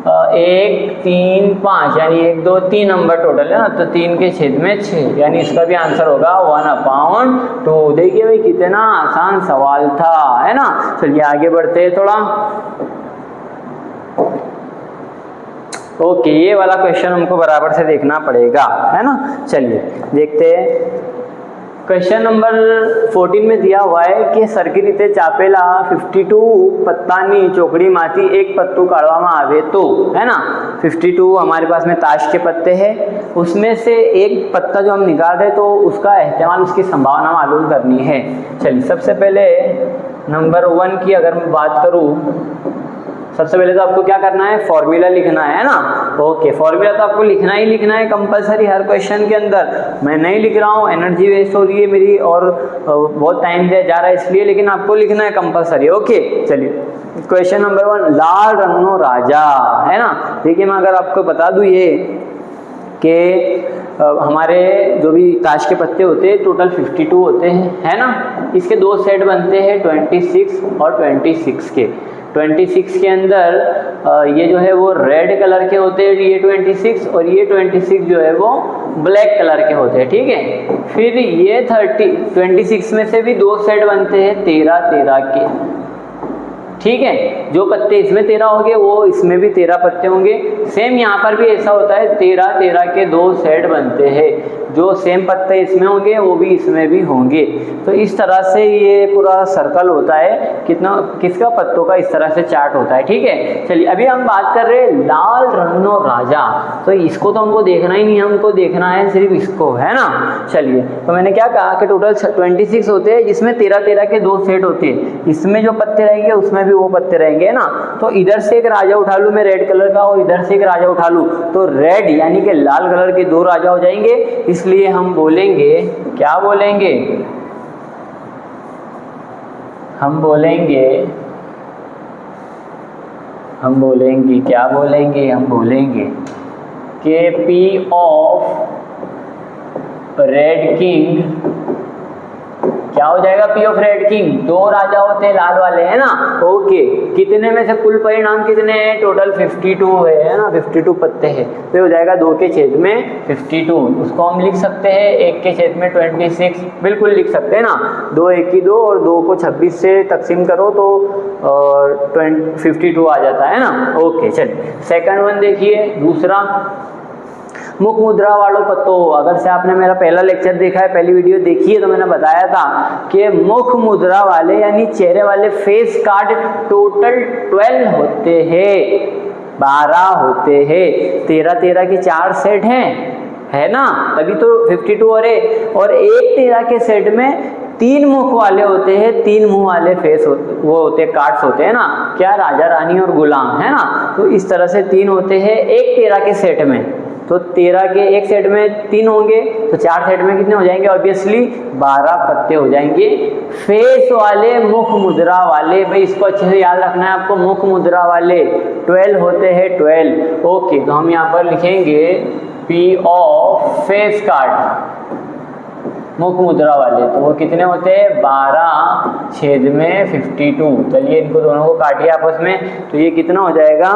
1 3 5 यानी 1 2 3 नंबर टोटल है ना, तो 3 के छेद में 6 यानी इसका भी आंसर होगा 1/2। देखिए भाई कितना आसान सवाल था, है ना। चलिए आगे बढ़ते हैं थोड़ा। ओके, ये वाला क्वेश्चन हमको बराबर से देखना पड़ेगा, है ना। चलिए देखते हैं। क्वेश्चन नंबर 14 में दिया हुआ है कि सरकी रीते चापेला 52 पत्तानी चोकड़ी माथी एक पत्तू काढ़वामां आवे तो, है ना। 52 हमारे पास में ताश के पत्ते हैं, उसमें से एक पत्ता जो हम निकाल रहे तो उसका एहतिमाल, उसकी संभावना मालूम करनी है। चलिए सबसे पहले नंबर 1 की अगर मैं बात करूँ, सबसे पहले तो आपको क्या करना है, फॉर्मूला लिखना है ना। ओके, फॉर्मूला तो आपको लिखना ही लिखना है कंपलसरी हर क्वेश्चन के अंदर। मैं नहीं लिख रहा हूँ, एनर्जी वेस्ट हो रही है मेरी और बहुत टाइम जा रहा है इसलिए, लेकिन आपको लिखना है कंपलसरी। ओके चलिए क्वेश्चन नंबर 1, लाल रंगनो राजा, है ना। देखिए मैं अगर आपको बता दूँ ये कि हमारे जो भी ताश के पत्ते होते हैं टोटल 52 होते हैं, है ना। इसके दो सेट बनते हैं 26 और 26 के। 26 के अंदर ये जो है वो रेड कलर के होते हैं ये 26, और ये 26 जो है वो ब्लैक कलर के होते हैं, ठीक है। फिर ये 26 में से भी दो सेट बनते हैं 13 के, ठीक है। जो पत्ते इसमें 13 होंगे वो इसमें भी 13 पत्ते होंगे। सेम यहाँ पर भी ऐसा होता है 13 के दो सेट बनते हैं, जो सेम पत्ते इसमें होंगे वो भी इसमें भी होंगे। तो इस तरह से ये पूरा सर्कल होता है, किसका पत्तों का इस तरह से चार्ट होता है, ठीक है। चलिए अभी हम बात कर रहे हैं लाल रंगनो राजा, तो इसको तो हमको देखना ही नहीं, हमको देखना है सिर्फ इसको, है ना। चलिए तो मैंने क्या कहा कि टोटल 26 होते हैं जिसमें 13 के दो सेट होते हैं, इसमें जो पत्ते रहेंगे उसमें भी वो पत्ते रहेंगे, है ना। तो इधर से एक राजा उठा लूं मैं रेड कलर का और इधर से एक राजा उठा लूं तो रेड यानी कि लाल कलर के दो राजा हो जाएंगे। इसलिए हम बोलेंगे, क्या बोलेंगे, हम बोलेंगे क्या बोलेंगे, हम बोलेंगे कि पी ऑफ रेड किंग क्या हो जाएगा, पी ऑफ रेड किंग, दो राजा होते हैं लाल वाले, है ना। ओके, कितने में से कुल परिणाम कितने हैं, टोटल 52 है ना, 52 पत्ते हैं। तो हो जाएगा 2 के छेद में 52, उसको हम लिख सकते हैं 1 के छेद में 26, बिल्कुल लिख सकते हैं ना। 2 1 की 2 और 2 को 26 से तकसीम करो तो 52 आ जाता है ना। ओके चलिए सेकंड वन देखिए, दूसरा मुख मुद्रा वालों पत्तों। अगर से आपने मेरा पहला लेक्चर देखा है, पहली वीडियो देखी है, तो मैंने बताया था कि मुख मुद्रा वाले यानी चेहरे वाले फेस कार्ड टोटल 12 होते हैं, 12 होते हैं। 13 के 4 सेट हैं, है ना, तभी तो 52 और एक 13 के सेट में 3 मुख वाले होते हैं, 3 मुंह वाले फेस वो होते हैं, कार्ड्स होते हैं ना, क्या, राजा रानी और गुलाम, है ना। तो इस तरह से 3 होते हैं एक 13 के सेट में। तो 13 के एक सेट में 3 होंगे तो 4 सेट में कितने हो जाएंगे, ऑब्वियसली 12 पत्ते हो जाएंगे। फेस वाले मुख मुद्रा वाले, भाई इसको अच्छे से याद रखना है आपको, मुख मुद्रा वाले 12 होते हैं, 12। ओके तो हम यहाँ पर लिखेंगे पी ऑफ फेस कार्ड मुख मुद्रा वाले, तो वो कितने होते हैं, 12 छेद में 52। चलिए इनको दोनों को काटिए आपस में, तो ये कितना हो जाएगा,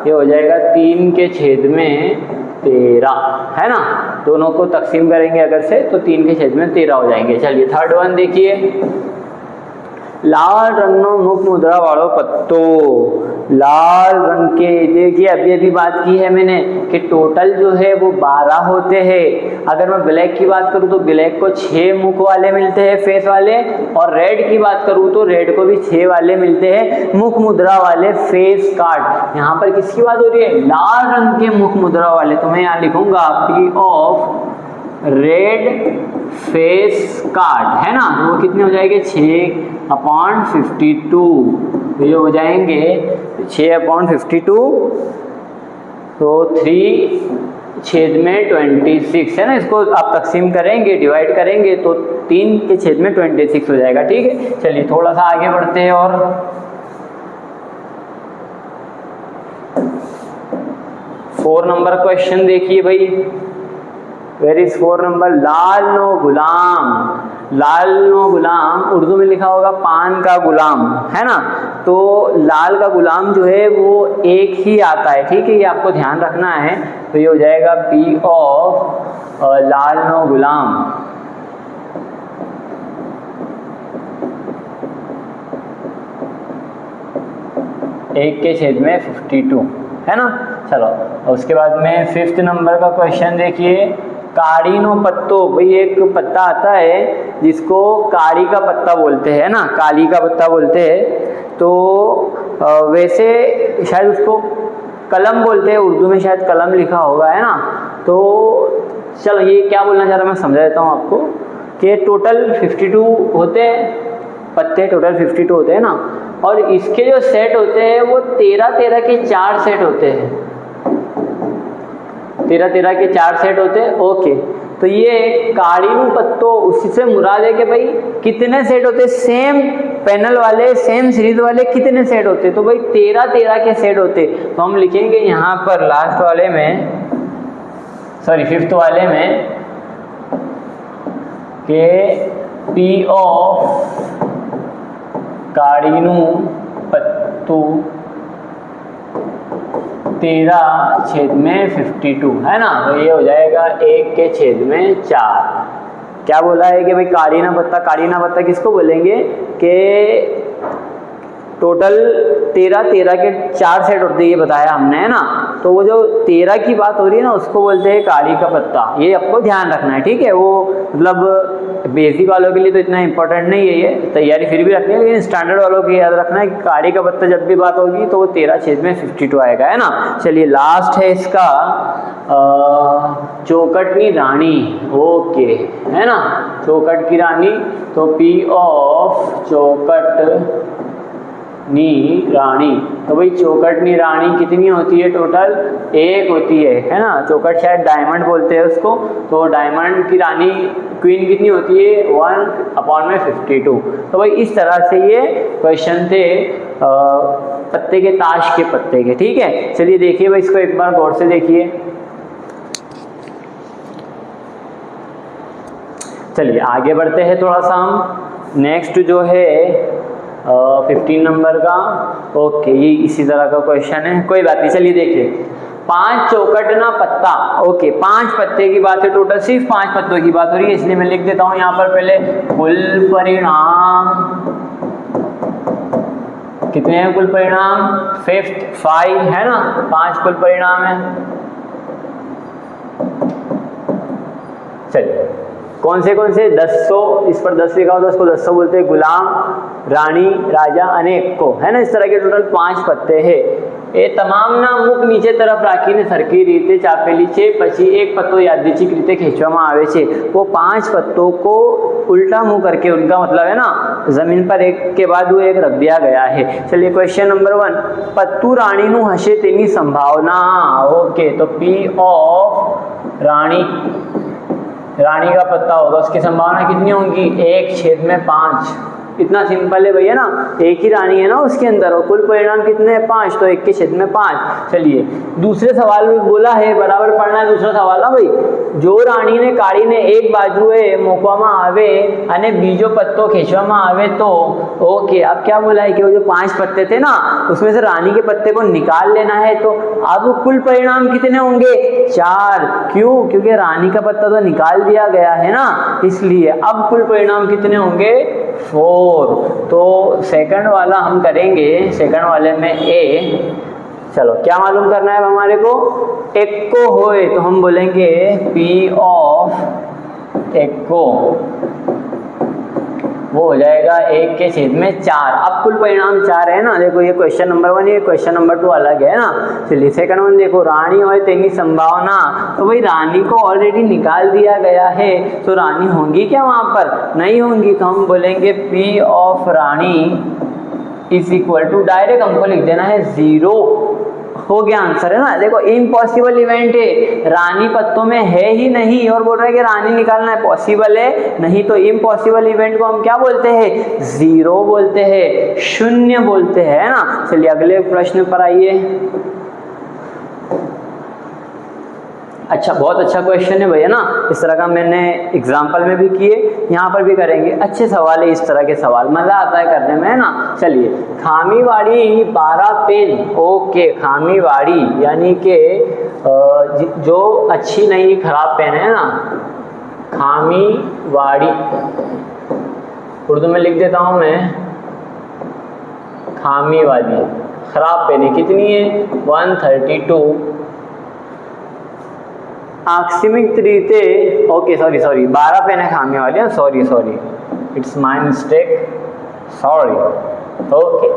ये हो जाएगा 3 के छेद में 13, है ना। दोनों को तकसीम करेंगे अगर से तो 3 के छेद में 13 हो जाएंगे। चलिए थर्ड वन देखिए, लाल रंगनो मुख मुद्रा वालों पत्तों, लाल रंग के, देखिए अभी अभी बात की है मैंने कि टोटल जो है वो 12 होते हैं। अगर मैं ब्लैक की बात करूँ तो ब्लैक को 6 मुख वाले मिलते हैं फेस वाले, और रेड की बात करूँ तो रेड को भी 6 वाले मिलते हैं मुख मुद्रा वाले फेस कार्ड। यहाँ पर किसकी बात हो रही है, लाल रंग के मुख मुद्रा वाले, तो मैं यहाँ लिखूंगा P of red face card, है ना। तो वो कितने हो जाएंगे, 6/52, तो ये हो जाएंगे 6/52, तो 3 छेद में 26, है ना। इसको आप तकसीम करेंगे, डिवाइड करेंगे तो 3 के छेद में 26 हो जाएगा, ठीक है। चलिए थोड़ा सा आगे बढ़ते हैं और 4 नंबर क्वेश्चन देखिए भाई, वेर इज 4 नंबर, लाल नो गुलाम। लाल नो गुलाम उर्दू में लिखा होगा पान का गुलाम, है ना। तो लाल का गुलाम जो है वो एक ही आता है, ठीक है, ये आपको ध्यान रखना है। तो ये हो जाएगा पी ऑफ लाल नो गुलाम, एक के छेद में 52, है ना। चलो उसके बाद में 5th नंबर का क्वेश्चन देखिए, काड़ी नो पत्तो। भाई एक पत्ता आता है जिसको काड़ी का पत्ता बोलते हैं ना, काली का पत्ता बोलते हैं। तो वैसे शायद उसको कलम बोलते हैं, उर्दू में शायद कलम लिखा होगा, है ना। तो चलो ये क्या बोलना चाह रहा मैं समझा देता हूँ आपको कि टोटल 52 होते हैं पत्ते, टोटल 52 होते हैं ना, और इसके जो सेट होते हैं वो 13 के 4 सेट होते हैं, 13 के 4 सेट होते हैं। ओके, तो ये काड़ीनु पत्तों उसी से मुराद है कि भाई कितने सेट होते, सेम पैनल वाले सेम सीरीज वाले कितने सेट होते, तो भाई 13 के सेट होते। तो हम लिखेंगे यहाँ पर लास्ट वाले में, सॉरी फिफ्थ वाले में के पी ऑफ काड़ीनु पत्तू 13/52 है ना, तो ये हो जाएगा 1/4। क्या बोला है कि भाई काड़ीना पत्ता किसको बोलेंगे कि टोटल 13 के 4 सेट होते हैं, ये बताया हमने है ना। तो वो जो 13 की बात हो रही है ना उसको बोलते हैं काड़ी का पत्ता। ये आपको ध्यान रखना है, ठीक है। वो मतलब बेसिक वालों के लिए तो इतना इंपॉर्टेंट नहीं है, ये तैयारी फिर भी रखनी है, लेकिन स्टैंडर्ड वालों की याद रखना है कि काड़ी का पत्ता जब भी बात होगी तो वो 13/52 आएगा, है ना। चलिए लास्ट है इसका चौकटनी रानी। ओके, है ना, चौकट की रानी। तो पी ऑफ चौकट नी रानी, तो भाई चौकटनी रानी कितनी होती है, टोटल 1 होती है ना। चौकट शायद डायमंड बोलते हैं उसको, तो डायमंड की रानी क्वीन कितनी होती है 1/52। तो भाई इस तरह से ये क्वेश्चन थे पत्ते के, ताश के पत्ते के, ठीक है। चलिए देखिए भाई इसको एक बार गौर से देखिए। चलिए आगे बढ़ते हैं थोड़ा सा हम। नेक्स्ट जो है 15 नंबर का। ओके, ये इसी तरह का क्वेश्चन है, कोई बात नहीं। चलिए देखिए, 5 चौकटना पत्ता। ओके, 5 पत्ते की बात है, टोटल सिर्फ 5 पत्तों की बात हो रही है, इसलिए मैं लिख देता हूं यहाँ पर पहले कुल परिणाम कितने हैं, कुल परिणाम 5 है ना, 5 कुल परिणाम है। चलिए कौन से 10 इस पर 10 लिखा होता है, उसको 10 बोलते हैं। गुलाम, रानी, राजा, अनेक को, है ना। इस तरह के टोटल 5 पत्ते हैं। એ તમામના મુખ નીચે તરફ રાખીને સરખી રીતે ચાપેલી છે, પછી એક પત્તો યાદચ્છિક રીતે ખેંચવામાં આવે છે। वो 5 पत्तों को उल्टा मुंह करके, उनका मतलब है ना जमीन पर एक के बाद वो एक रख दिया गया है। चलिए क्वेश्चन नंबर 1, पत्तू राणीनु हशे तेनी संभावना। ओके, तो पी ऑफ रानी, रानी का पत्ता होगा, उसकी संभावना कितनी होगी 1/5। इतना सिंपल है भैया ना, एक ही रानी है ना उसके अंदर, और कुल परिणाम कितने हैं 5, तो 1/5। चलिए दूसरे सवाल में बोला है, बराबर पढ़ना है दूसरा सवाल ना भाई। जो रानी ने काड़ी ने एक बाजुए मूकवामां आवे अने बीजो पत्तो खेचवामां आवे तो ओके, अब क्या बोला है कि वो जो 5 पत्ते थे ना उसमें से रानी के पत्ते को निकाल लेना है। तो अब कुल परिणाम कितने होंगे 4। क्यों? क्योंकि रानी का पत्ता तो निकाल दिया गया है ना, इसलिए अब कुल परिणाम कितने होंगे 4। तो सेकंड वाला हम करेंगे, सेकंड वाले में ए। चलो क्या मालूम करना है हमारे को, एक को होए तो हम बोलेंगे P ऑफ एक को, वो हो जाएगा 1/4। अब कुल परिणाम 4 है ना। देखो ये क्वेश्चन नंबर 1, ये क्वेश्चन नंबर 2 अलग है ना। चलिए सेकंड वन देखो, रानी होए तेनी संभावना। तो भाई रानी को ऑलरेडी निकाल दिया गया है, तो रानी होंगी क्या वहां पर, नहीं होंगी। तो हम बोलेंगे P ऑफ रानी इज इक्वल टू, डायरेक्ट हमको लिख देना है 0। हो गया आंसर, है ना। देखो इम्पॉसिबल इवेंट है, रानी पत्तों में है ही नहीं और बोल रहा है कि रानी निकालना है, पॉसिबल है नहीं। तो इम्पॉसिबल इवेंट को हम क्या बोलते हैं 0 बोलते हैं, 0 बोलते हैं, है ना। चलिए अगले प्रश्न पर आइए। अच्छा, बहुत अच्छा क्वेश्चन है भैया ना, इस तरह का मैंने एग्जाम्पल में भी किए, यहाँ पर भी करेंगे। अच्छे सवाल है, इस तरह के सवाल मज़ा आता है करने में, है ना। चलिए, खामीवाड़ी 12 पेन। ओके, खामीवाड़ी यानी कि जो अच्छी नहीं खराब पेन है ना, खामीवाड़ी उर्दू में लिख देता हूँ मैं, खामी वाली खराब पेन कितनी है 132। आकस्मिक रीते, ओके सॉरी 12 पेन है खामी वाली, sorry it's my mistake, sorry. Okay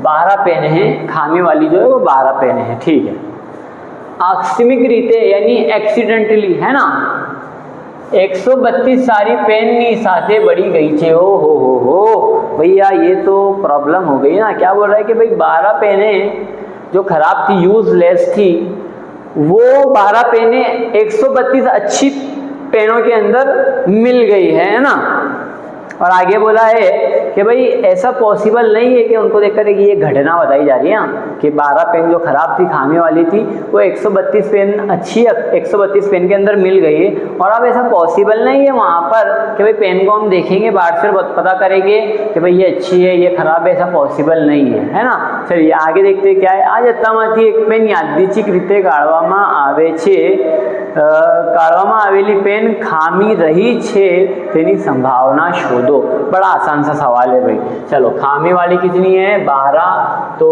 12 pen है खामी वाली, जो है वो 12 पेन है, ठीक है। आकस्मिक रीते यानी एक्सीडेंटली, है ना। 132 सारी पेन नी साथे बढ़ी गई छे। ओ हो भैया, ये तो प्रॉब्लम हो गई ना। क्या बोल रहा है कि भाई 12 पेनें जो खराब थी, यूजलेस थी, वो 12 पेनें 132 अच्छी पेनों के अंदर मिल गई है ना। और आगे बोला है कि भाई ऐसा पॉसिबल नहीं है कि उनको देखकर कि ये घटना बताई जा रही है कि 12 पेन जो खराब थी, खाने वाली थी, वो 132 पेन अच्छी 132 पेन के अंदर मिल गई है। और अब ऐसा पॉसिबल नहीं है वहाँ पर कि भाई पेन को हम देखेंगे बाहर से पता करेंगे कि भाई ये अच्छी है ये खराब है, ऐसा पॉसिबल नहीं है ना। चलिए आगे देखते क्या है। आ जत्ताમાંથી एक पेन यादृच्छિક રીતે કાઢવામાં આવે છે, કાઢવામાં આવેલી पेन खामी रही છે તેની संभावना शोधो। बड़ा आसान सा सवाल है भाई। चलो खामी वाली कितनी है 12, तो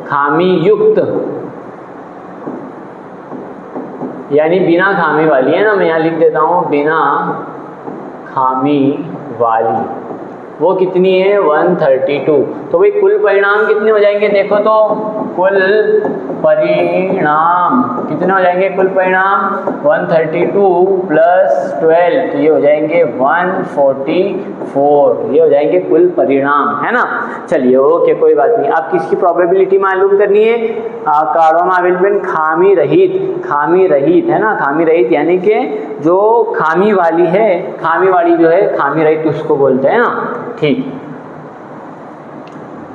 खामी युक्त यानी बिना खामी वाली है ना, मैं यहाँ लिख देता हूँ बिना खामी वाली, वो कितनी है 132। तो भाई कुल परिणाम कितने हो जाएंगे देखो तो, कुल परिणाम कितने हो जाएंगे, कुल परिणाम 132 प्लस 12, तो ये हो जाएंगे 144, ये हो जाएंगे कुल परिणाम, है ना। चलिए ओके कोई बात नहीं। अब किसकी प्रोबेबिलिटी मालूम करनी है, काढ़વામાં આવેલ पेन खामी रहित है ना, खामी रहित यानी कि जो खामी वाली है, खामी वाली जो है खामी रहित उसको बोलते हैं ना, ठीक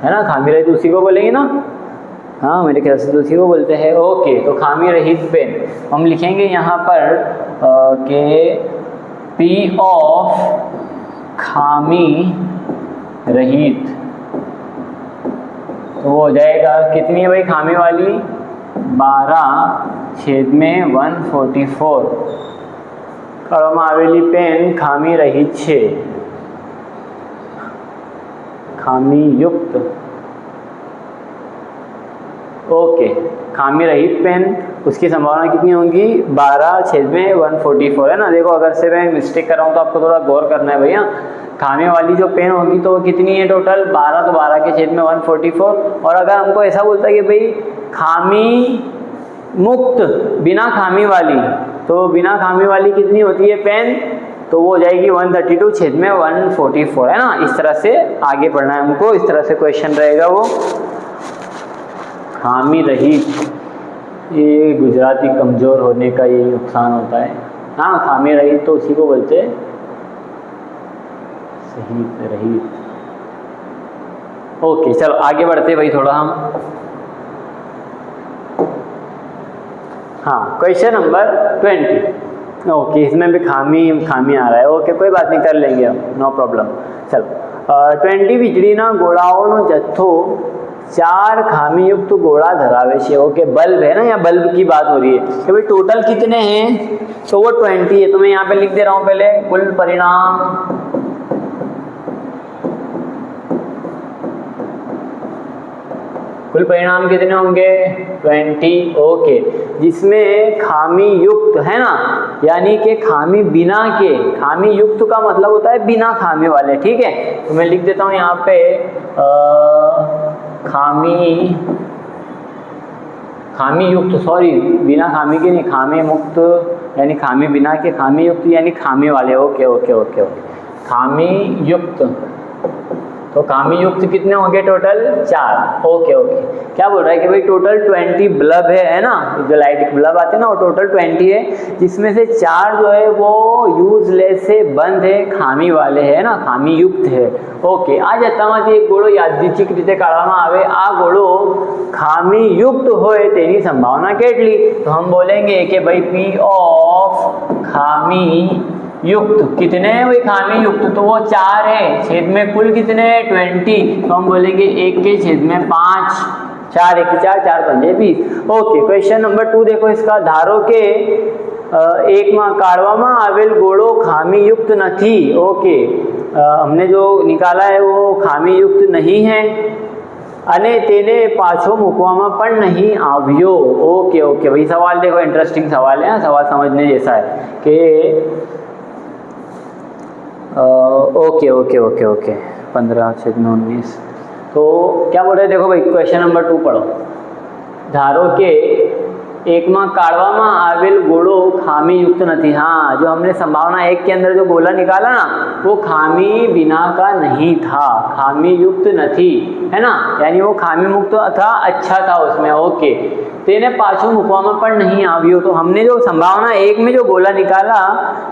है ना, खामी रहित उसी को बोलेंगे ना, हाँ मेरे ख्याल से तो उसी को बोलते हैं। ओके तो खामी रहित पेन हम लिखेंगे यहाँ पर के पी ऑफ खामी रहित, तो वो हो जाएगा कितनी है भाई खामी वाली 12/144। કાઢવામાં આવેલી पेन खामी रहित છે, खामी युक्त, ओके खामी रहित पेन उसकी संभावना कितनी होगी 12/144 है ना। देखो अगर से मैं मिस्टेक कर रहा हूँ तो आपको थोड़ा गौर करना है भैया। खामी वाली जो पेन होगी तो वो कितनी है टोटल 12, तो 12/144। और अगर हमको ऐसा बोलता है कि भाई खामी मुक्त बिना खामी वाली, तो बिना खामी वाली कितनी होती है पेन, तो वो हो जाएगी 132/144 है ना। इस तरह से आगे बढ़ना है हमको, इस तरह से क्वेश्चन रहेगा वो। खामी रहित, ये गुजराती कमज़ोर होने का ये नुकसान होता है। हाँ खामी रहित तो उसी को बोलते हैं, सही रहित। ओके चलो आगे बढ़ते भाई थोड़ा हम। हाँ क्वेश्चन नंबर 20। ओके इसमें भी खामी आ रहा है। ओके कोई बात नहीं कर लेंगे हम, नो प्रॉब्लम। चलो 20 વીજળીના गोड़ाओं जत्थो 4 खामीयुक्त गोड़ा धरावे छे। ओके बल्ब है ना, यहाँ बल्ब की बात हो रही है कि भाई टोटल कितने हैं, तो वो 20 है। तो मैं यहाँ पे लिख दे रहा हूँ पहले कुल परिणाम, कुल परिणाम कितने होंगे 20। ओके जिसमें खामी युक्त है ना, यानी कि खामी बिना के, खामी युक्त का मतलब होता है बिना खामी वाले, ठीक है। तो मैं लिख देता हूँ यहाँ पे खामी युक्त, सॉरी बिना खामी के नहीं, खामी मुक्त यानी खामी बिना के, खामी युक्त यानी खामी वाले। ओके ओके ओके ओके खामी युक्त, तो खामी युक्त कितने होंगे टोटल 4। ओके ओके क्या बोल रहा है कि भाई टोटल 20 बल्ब है ना, जो लाइट बल्ब आते हैं ना वो टोटल 20 है, जिसमें से 4 जो है वो यूजलेस है, बंद है, खामी वाले है ना, खामी युक्त है। ओके आ જતામાંથી એક ગોળો યાદૃચ્છિક રીતે કાઢવામાં આવે, આ ગોળો ખામી युक्त હોય તેની સંભાવના કેટલી, તો हम बोलेंगे कि भाई P ऑफ खामी युक्त कितने हैं भाई खामी युक्त, तो वो 4 है, छेद में कुल कितने 20, तो हम बोलेंगे 1 के छेद में 5, 4 1 4 4 5 20। ओके क्वेश्चन नंबर 2 देखो इसका। धारो के एक में काढ़वामां आवेल गोळो खामी युक्त नहीं। ओके हमने जो निकाला है वो खामी युक्त नहीं है અને તેને પાછો મૂકવામાં પણ नहीं આવ્યો। ओके ओके भाई सवाल देखो इंटरेस्टिंग सवाल है, सवाल समझने जैसा है कि ओके ओके ओके ओके 15/19। तो क्या बोल रहे हैं देखो भाई क्वेश्चन नंबर 2 पढ़ो। धारो के એકમાં કાઢવામાં આવેલ ગોળો ખામીયુक्त નથી। हाँ, जो हमने संभावना एक के अंदर जो गोला निकाला ना वो खामी बिना का नहीं था, खामी युक्त नहीं, है ना, यानी वो खामी मुक्त था, अच्छा था उसमें। ओके, तेने पाछू मुकवामा पर नहीं आवियो, तो हमने जो संभावना एक में जो गोला निकाला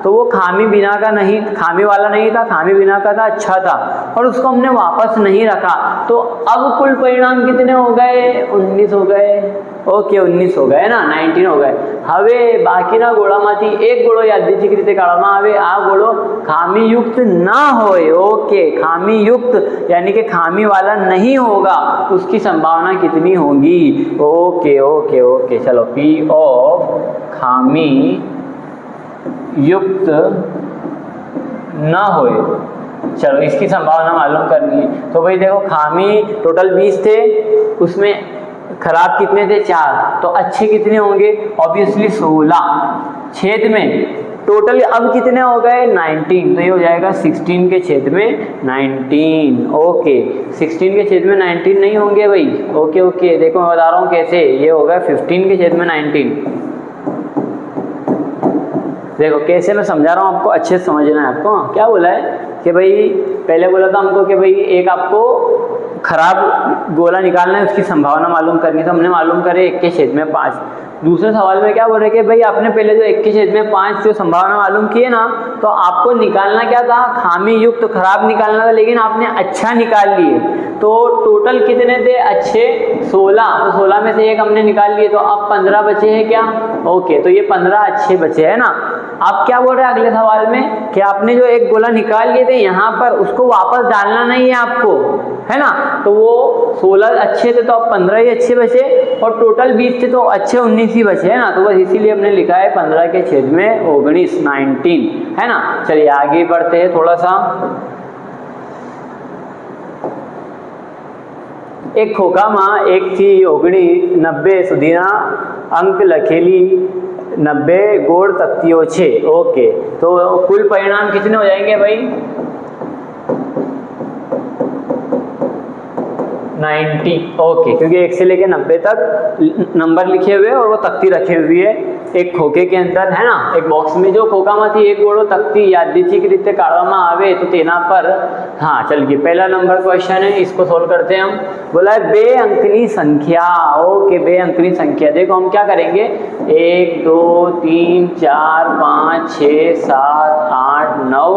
तो वो खामी बिना का नहीं, खामी वाला नहीं था, खामी बिना का था, अच्छा था, और उसको हमने वापस नहीं रखा। तो अब कुल परिणाम कितने हो गए? 19 हो गए। ओके, 19 हो गए ना, 19 हो गए। હવે બાકીના ગોળામાંથી એક ગોળો યાદચ્છિક રીતે કાઢવામાં આવે, આ ગોળો ખામીયુક્ત ના હોય। ओके, खामीयुक्त यानी कि खामी वाला नहीं होगा, उसकी संभावना कितनी होगी? ओके ओके ओके, चलो P ऑफ खामी युक्त ना होए, चलो इसकी संभावना मालूम करनी है। तो भाई देखो, खामी टोटल 20 थे, उसमें खराब कितने थे? 4, तो अच्छे कितने होंगे? ऑब्वियसली 16। छेद में टोटल अब कितने हो गए? 19, तो ये हो जाएगा 16 के छेद में 19। ओके, 16 के छेद में 19 नहीं होंगे भाई। ओके ओके, देखो मैं बता रहा हूँ कैसे, ये होगा 15 के छेद में 19। देखो कैसे मैं समझा रहा हूँ आपको, अच्छे से समझना है आपको। क्या बोला है कि भाई, पहले बोला था हमको कि भाई एक आपको खराब गोला निकालना है, उसकी संभावना मालूम करनी है, तो हमने मालूम करे 1 के छेद में 5। दूसरे सवाल में क्या बोल रहे कि भाई आपने पहले जो 1 के छेद में 5 जो संभावना मालूम किए ना, तो आपको निकालना क्या था? खामी युक्त, खराब निकालना था, लेकिन आपने अच्छा निकाल लिए। तो टोटल कितने थे अच्छे? 16, तो 16 में से एक हमने निकाल लिए, तो अब 15 बचे हैं क्या? ओके, तो ये 15 अच्छे बचे है ना। अब क्या बोल रहे हैं अगले सवाल में कि आपने जो एक गोला निकाल लिए थे यहाँ पर, उसको वापस डालना नहीं है आपको, है ना। तो वो 16 अच्छे थे, तो अब 15 ही अच्छे बचे, और टोटल 20 थे तो अच्छे 19 ही बचे, है ना। तो बस इसीलिए हमने लिखा है 15 के छेद में 19, 19, है ना। चलिए आगे बढ़ते हैं थोड़ा सा। एक खोखाમાં 1 થી 90 સુધીના અંક લખેલી 90 गोल तख्तियों છે। ओके, तो कुल परिणाम कितने हो जाएंगे भाई? 90। ओके, क्योंकि 1 से लेके 90 तक नंबर लिखे हुए और वो तख्ती रखी हुई है एक खोखे के अंदर, है ना, एक बॉक्स में। जो खोखाમાંથી એક ગોળો તખ્તી યાદચ્છિક રીતે કાઢવામાં આવે તો તેના પર, हाँ चलिए पहला नंबर क्वेश्चन है, इसको सोल्व करते हैं हम। बोला है 2 अंकनी संख्या। ओके, 2 अंकनी संख्या। देखो हम क्या करेंगे, 1 2 3 4 5 6 7 8 9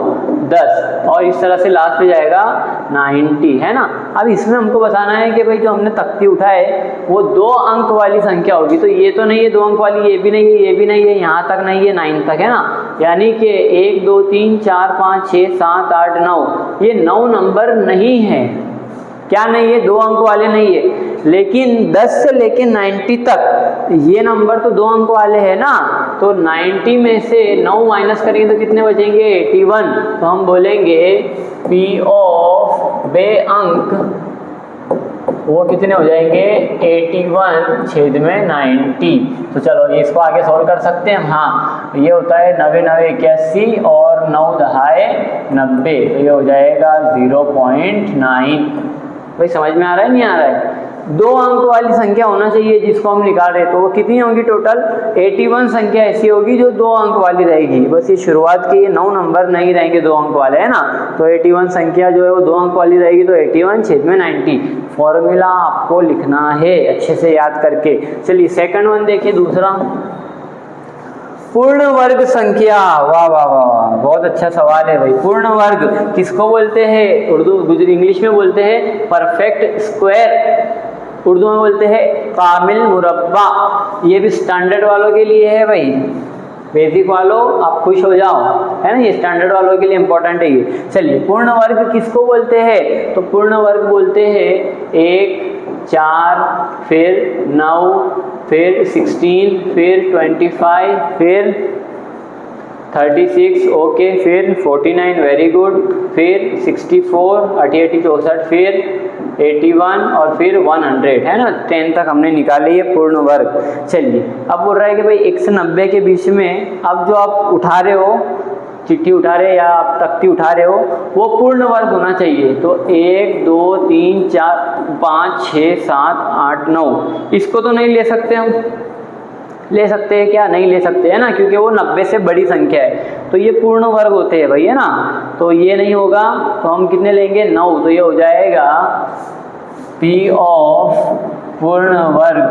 10, और इस तरह से लास्ट पे जाएगा 90, है ना। अब इसमें हमको बताना है कि भाई जो हमने तख्ती उठाए वो 2 अंक वाली संख्या होगी। तो ये तो नहीं है 2 अंक वाली, ये भी नहीं है, ये भी नहीं है, यहाँ तक नहीं है, 9 तक, है ना। यानी कि 1 2 3 4 5 6 7 8 9, ये 9 नंबर नहीं है। क्या नहीं है? 2 अंक वाले नहीं है। लेकिन 10 से लेके 90 तक ये नंबर तो 2 अंक वाले हैं ना। तो 90 में से 9 माइनस करेंगे तो कितने बचेंगे? 81। तो हम बोलेंगे P ऑफ 2 अंक वो कितने हो जाएंगे? 81 छेद में 90। तो चलो इसको आगे सॉल्व कर सकते हैं। हाँ, ये होता है 90 9 81 और 9 दहाए 90, तो ये हो जाएगा 0.9। भाई समझ में आ रहा है नहीं आ रहा है? 2 अंक वाली संख्या होना चाहिए जिसको हम निकाल रहे हैं। तो वो कितनी होगी टोटल? 81 संख्या ऐसी होगी जो 2 अंक वाली रहेगी। बस ये शुरुआत के, ये 9 नंबर नहीं रहेंगे 2 अंक वाले, है ना। तो 81 संख्या जो है वो 2 अंक वाली रहेगी, तो 81 छेद में 90। फॉर्मूला आपको लिखना है अच्छे से याद करके। चलिए सेकंड वन देखिए, दूसरा पूर्ण वर्ग संख्या। वाह वाह वाह वाह, बहुत अच्छा सवाल है भाई। पूर्ण वर्ग किसको बोलते हैं? उर्दू गुजरी इंग्लिश में बोलते हैं परफेक्ट स्क्वायर, उर्दू में बोलते हैं कामिल मुरब्बा। ये भी स्टैंडर्ड वालों के लिए है भाई, बेसिक वालों आप खुश हो जाओ, है ना। ये स्टैंडर्ड वालों के लिए इंपॉर्टेंट है ये। चलिए पूर्ण वर्ग किसको बोलते हैं? तो पूर्ण वर्ग बोलते हैं 1 4 फिर 9 फिर 16 फिर 25 फिर 36, ओके, फिर 49, वेरी गुड, फिर 64 88 64, फिर 81 और फिर 100, है ना। 10 तक हमने निकाले ये पूर्ण वर्ग। चलिए अब बोल रहा है कि भाई 1 से 90 के बीच में अब जो आप उठा रहे हो, चिट्ठी उठा रहे या आप तख्ती उठा रहे हो, वो पूर्ण वर्ग होना चाहिए। तो 1 2 3 4 5 6 7 8 9, इसको तो नहीं ले सकते हम, ले सकते हैं क्या? नहीं ले सकते है ना, क्योंकि वो 90 से बड़ी संख्या है। तो ये पूर्ण वर्ग होते हैं भाई, है ना, तो ये नहीं होगा। तो हम कितने लेंगे? 9। तो ये हो जाएगा P ऑफ पूर्ण वर्ग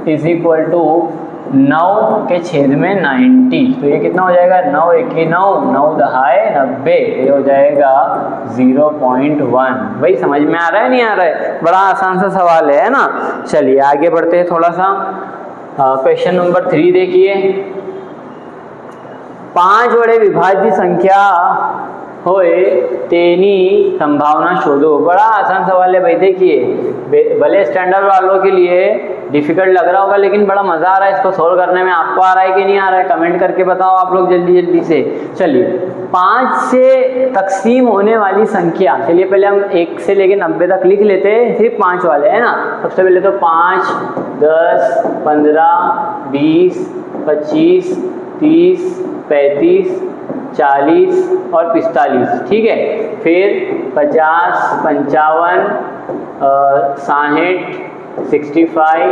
इज इक्वल टू 9 के छेद में 90। तो ये कितना हो जाएगा? 9 1 9, 9 दहाए 90, ये हो जाएगा 0.1। भाई समझ में आ रहा है नहीं आ रहा है? बड़ा आसान सा सवाल है ना। चलिए आगे बढ़ते हैं थोड़ा सा। क्वेश्चन नंबर 3 देखिए। 5 वडे विभाज्य संख्या होए तेनी संभावना शोधो। बड़ा आसान सवाल है भाई। देखिए भले स्टैंडर्ड वालों के लिए डिफिकल्ट लग रहा होगा, लेकिन बड़ा मजा आ रहा है इसको सोल्व करने में। आपको आ रहा है कि नहीं आ रहा है? कमेंट करके बताओ आप लोग जल्दी जल्दी से। चलिए 5 से तकसीम होने वाली संख्या, चलिए पहले हम 1 से लेके 90 तक लिख लेते हैं, सिर्फ 5 वाले, है ना। सबसे पहले तो 5, 10, 15, 20, 25, 30, 35, 40 और 45, ठीक है। फिर 50, 55, 60, 65,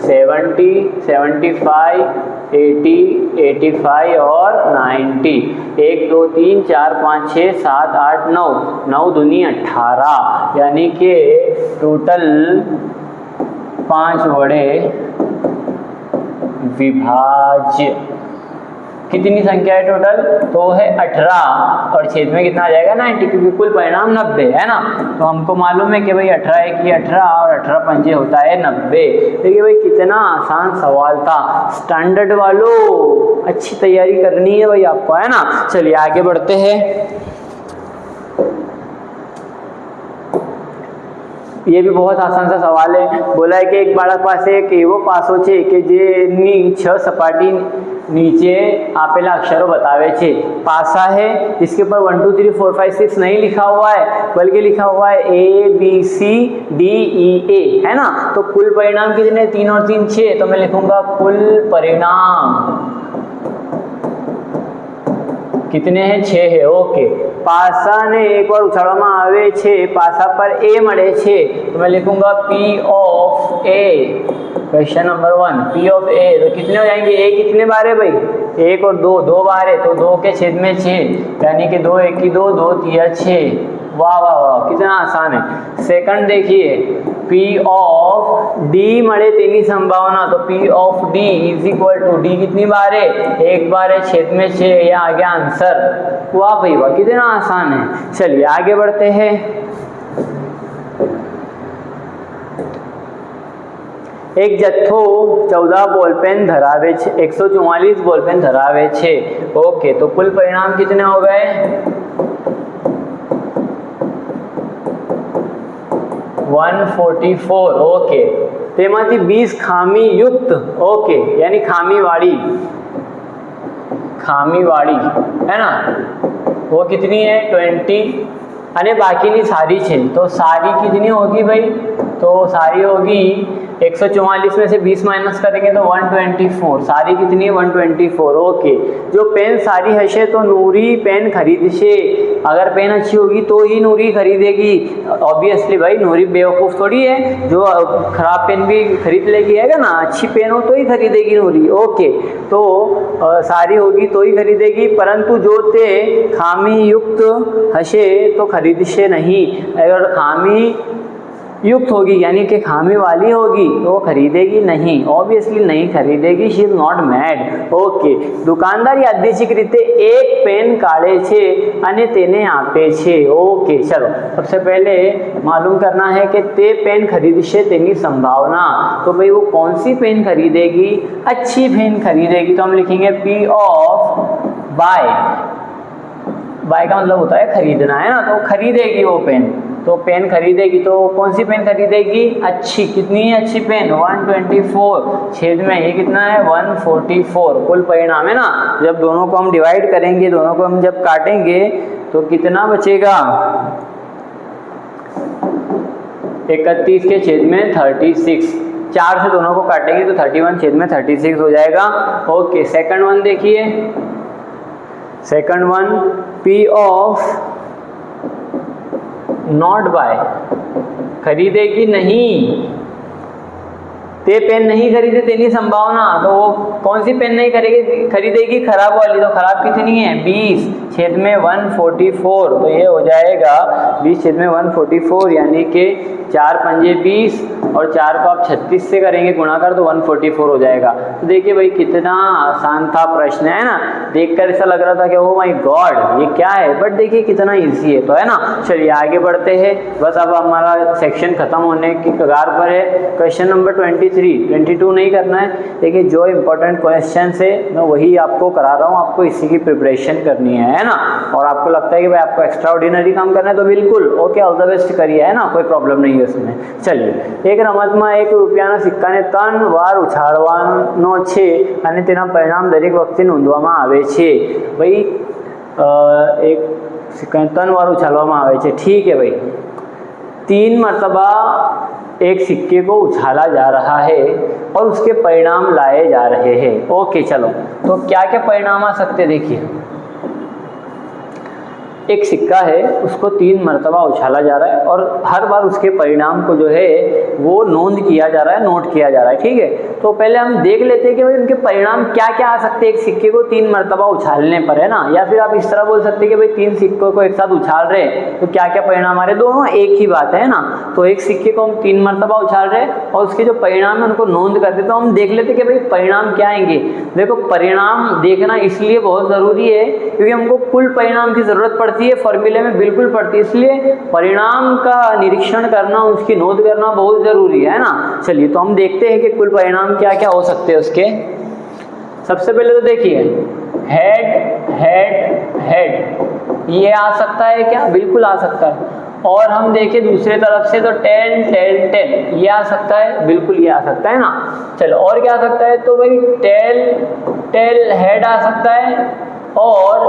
70, 75, 80, 85 और 90। 1 2 3 4 5 6 7 8 9, 9 दूनी 18, यानी कि टोटल 5 वडे विभाज्य कितनी संख्या है टोटल? तो है 18, और छेद में कितना आ जाएगा? 90, क्योंकि कुल परिणाम 90 है ना। तो हमको मालूम है कि भाई 18 1 की 18 और 18 पंजे होता है 90। देखिए भाई कितना आसान सवाल था। स्टैंडर्ड वालों अच्छी तैयारी करनी है भाई आपको, है ना। चलिए आगे बढ़ते हैं। ये भी बहुत आसान सा सवाल है। बोला है कि एक बाળક પાસે એક એવો પાસો છે કે જેની 6 સપાટી नीचे आपेला अक्षरों बतावे छे। पासा है जिसके ऊपर 1 2 3 4 5 6 नहीं लिखा हुआ है, बल्कि लिखा हुआ है ABCDEA, है ना। तो कुल परिणाम कितने? 3 और 3 6, तो मैं लिखूंगा कुल परिणाम कितने हैं? 6 है। ओके। पासा ने एक बार उछाड़वामां आवे छे, पासा पर ए मळे छे, तो मैं लिखूंगा P of A। Question number 1, P of A। तो कितने हो जाएंगे? A कितने बार है भाई? 1 और 2, 2 बार है, तो 2 के छेद में 6, यानी कि 2 1 की 2, 2 3 6। वाह वाह वाह, कितना आसान है। सेकंड देखिए, P ऑफ D मळे तेनी संभावना, तो P of D is equal to D कितनी बार है? 1 बार है, छेद में 6, या आ गया आंसर। वाह भाई वाह, कितना आसान है। चलिए आगे बढ़ते हैं। एक जत्थो 14 बॉलपेन धरावे छे, 144 बॉलपेन धरावे छे। ओके, तो कुल परिणाम कितने हो गए? 144। ओके। तेमांथी 20 खामी युक्त, ओके, यानी खामी वाली, है ना। वो कितनी है? 20, अने बाकी सारी छे। तो सारी कितनी होगी भाई? तो सारी होगी 144 में से 20 माइनस करेंगे तो 124। सारी कितनी है? 124। ओके। जो पेन सारी हशे तो नूरी पेन खरीदशे। अगर पेन अच्छी होगी तो ही नूरी खरीदेगी। ऑब्वियसली भाई, नूरी बेवकूफ़ थोड़ी है जो खराब पेन भी खरीद लेगी, है ना। अच्छी पेन हो तो ही खरीदेगी नूरी। ओके, तो सारी होगी तो ही खरीदेगी, परंतु जो ते खामी युक्त हशे तो खरीदशे नहीं। अगर खामी युक्त होगी यानी कि खामी वाली होगी तो वो खरीदेगी नहीं, ऑब्वियसली नहीं खरीदेगी। She is not mad. Okay. दुकानदार यादृच्छिक रीते एक पेन काढ़े छे अने तेने आपे छे। ओके, चलो सबसे पहले मालूम करना है कि ते पेन खरीदशे तेनी संभावना। तो भाई वो कौन सी पेन खरीदेगी? अच्छी पेन खरीदेगी। तो हम लिखेंगे P ऑफ बाय। बाय का मतलब होता है खरीदना, है ना। तो खरीदेगी वो पेन, तो पेन खरीदेगी। तो कौन सी पेन खरीदेगी? अच्छी। कितनी है अच्छी पेन? 124। छेद में ये कितना है? 144। कुल परिणाम, है ना। जब दोनों को हम डिवाइड करेंगे, दोनों को हम जब काटेंगे तो कितना बचेगा? 31 के छेद में 36। 4 से दोनों को काटेंगे तो 31 छेद में 36 हो जाएगा। ओके। सेकंड वन देखिए। Second one, P of not buy, खरीदेगी नहीं। તે પેન नहीं खरीदे तेनी संभावना, तो वो कौन सी पेन नहीं खरीदेगी? खराब वाली। तो खराब कितनी है? 20/144, तो ये हो जाएगा 20/144, यानी कि 4 पंजे 20 और 4 को आप 36 से करेंगे गुणाकार तो 144 हो जाएगा। तो देखिए भाई कितना आसान था प्रश्न, है ना। देखकर ऐसा लग रहा था कि ओ माय गॉड ये क्या है, बट देखिए कितना इजी है, तो है ना। चलिए आगे बढ़ते हैं, बस अब हमारा सेक्शन खत्म होने की कगार पर है। क्वेश्चन नंबर 22 नहीं करना है। देखिए जो इंपॉर्टेंट क्वेश्चन है मैं वही आपको करा रहा हूँ, आपको इसी की प्रिपरेशन करनी है ना। और आपको लगता है कि भाई आपको एक्स्ट्रा ऑर्डिनरी काम करना है तो बिल्कुल ओके, ऑल द बेस्ट करिए, है ना, कोई प्रॉब्लम नहीं है उसमें। चलिए, एक રમતમાં 1 રૂપિયાના સિક્કાને 3 વાર ઉછાળવાનો છે અને તેના પરિણામ દરેક વખતે નોંધવામાં આવે છે। ભાઈ એક સિક્કાને 3 વાર ઉછાળવામાં આવે છે, ठीक है भाई। 3 मरतबा एक सिक्के को उछाला जा रहा है और उसके परिणाम लाए जा रहे हैं। ओके चलो, तो क्या क्या परिणाम आ सकते हैं? देखिए एक सिक्का है, उसको 3 मरतबा उछाला जा रहा है और हर बार उसके परिणाम को जो है वो नोंद किया जा रहा है, नोट किया जा रहा है, ठीक है। तो पहले हम देख लेते हैं कि भाई उनके परिणाम क्या क्या आ सकते हैं एक सिक्के को 3 मरतबा उछालने पर, है ना। या फिर आप इस तरह बोल सकते हैं कि भाई 3 सिक्कों को एक साथ उछाल रहे हैं तो क्या क्या परिणाम आ रहे हैं, दोनों एक ही बात है ना। तो एक सिक्के को हम 3 मरतबा उछाल रहे हैं और उसके जो परिणाम है उनको नोंद करते, तो हम देख लेते हैं कि भाई परिणाम क्या आएंगे। देखो परिणाम देखना इसलिए बहुत ज़रूरी है क्योंकि हमको कुल परिणाम की ज़रूरत पड़ती है, फॉर्मूले में बिल्कुल पड़ती है, इसलिए परिणाम का निरीक्षण करना, उसकी नोट करना बहुत जरूरी है ना। चलिए तो हम देखते हैं कि कुल परिणाम क्या क्या हो सकते हैं उसके। सबसे पहले तो देखिए हेड हेड हेड, ये आ सकता है क्या? बिल्कुल आ सकता है। और हम देखें दूसरे तरफ से तो टेल टेल टेल, ये आ सकता है, बिल्कुल ये आ सकता है ना। चलो और क्या आ सकता है? तो भाई टेल टेल हेड आ सकता है और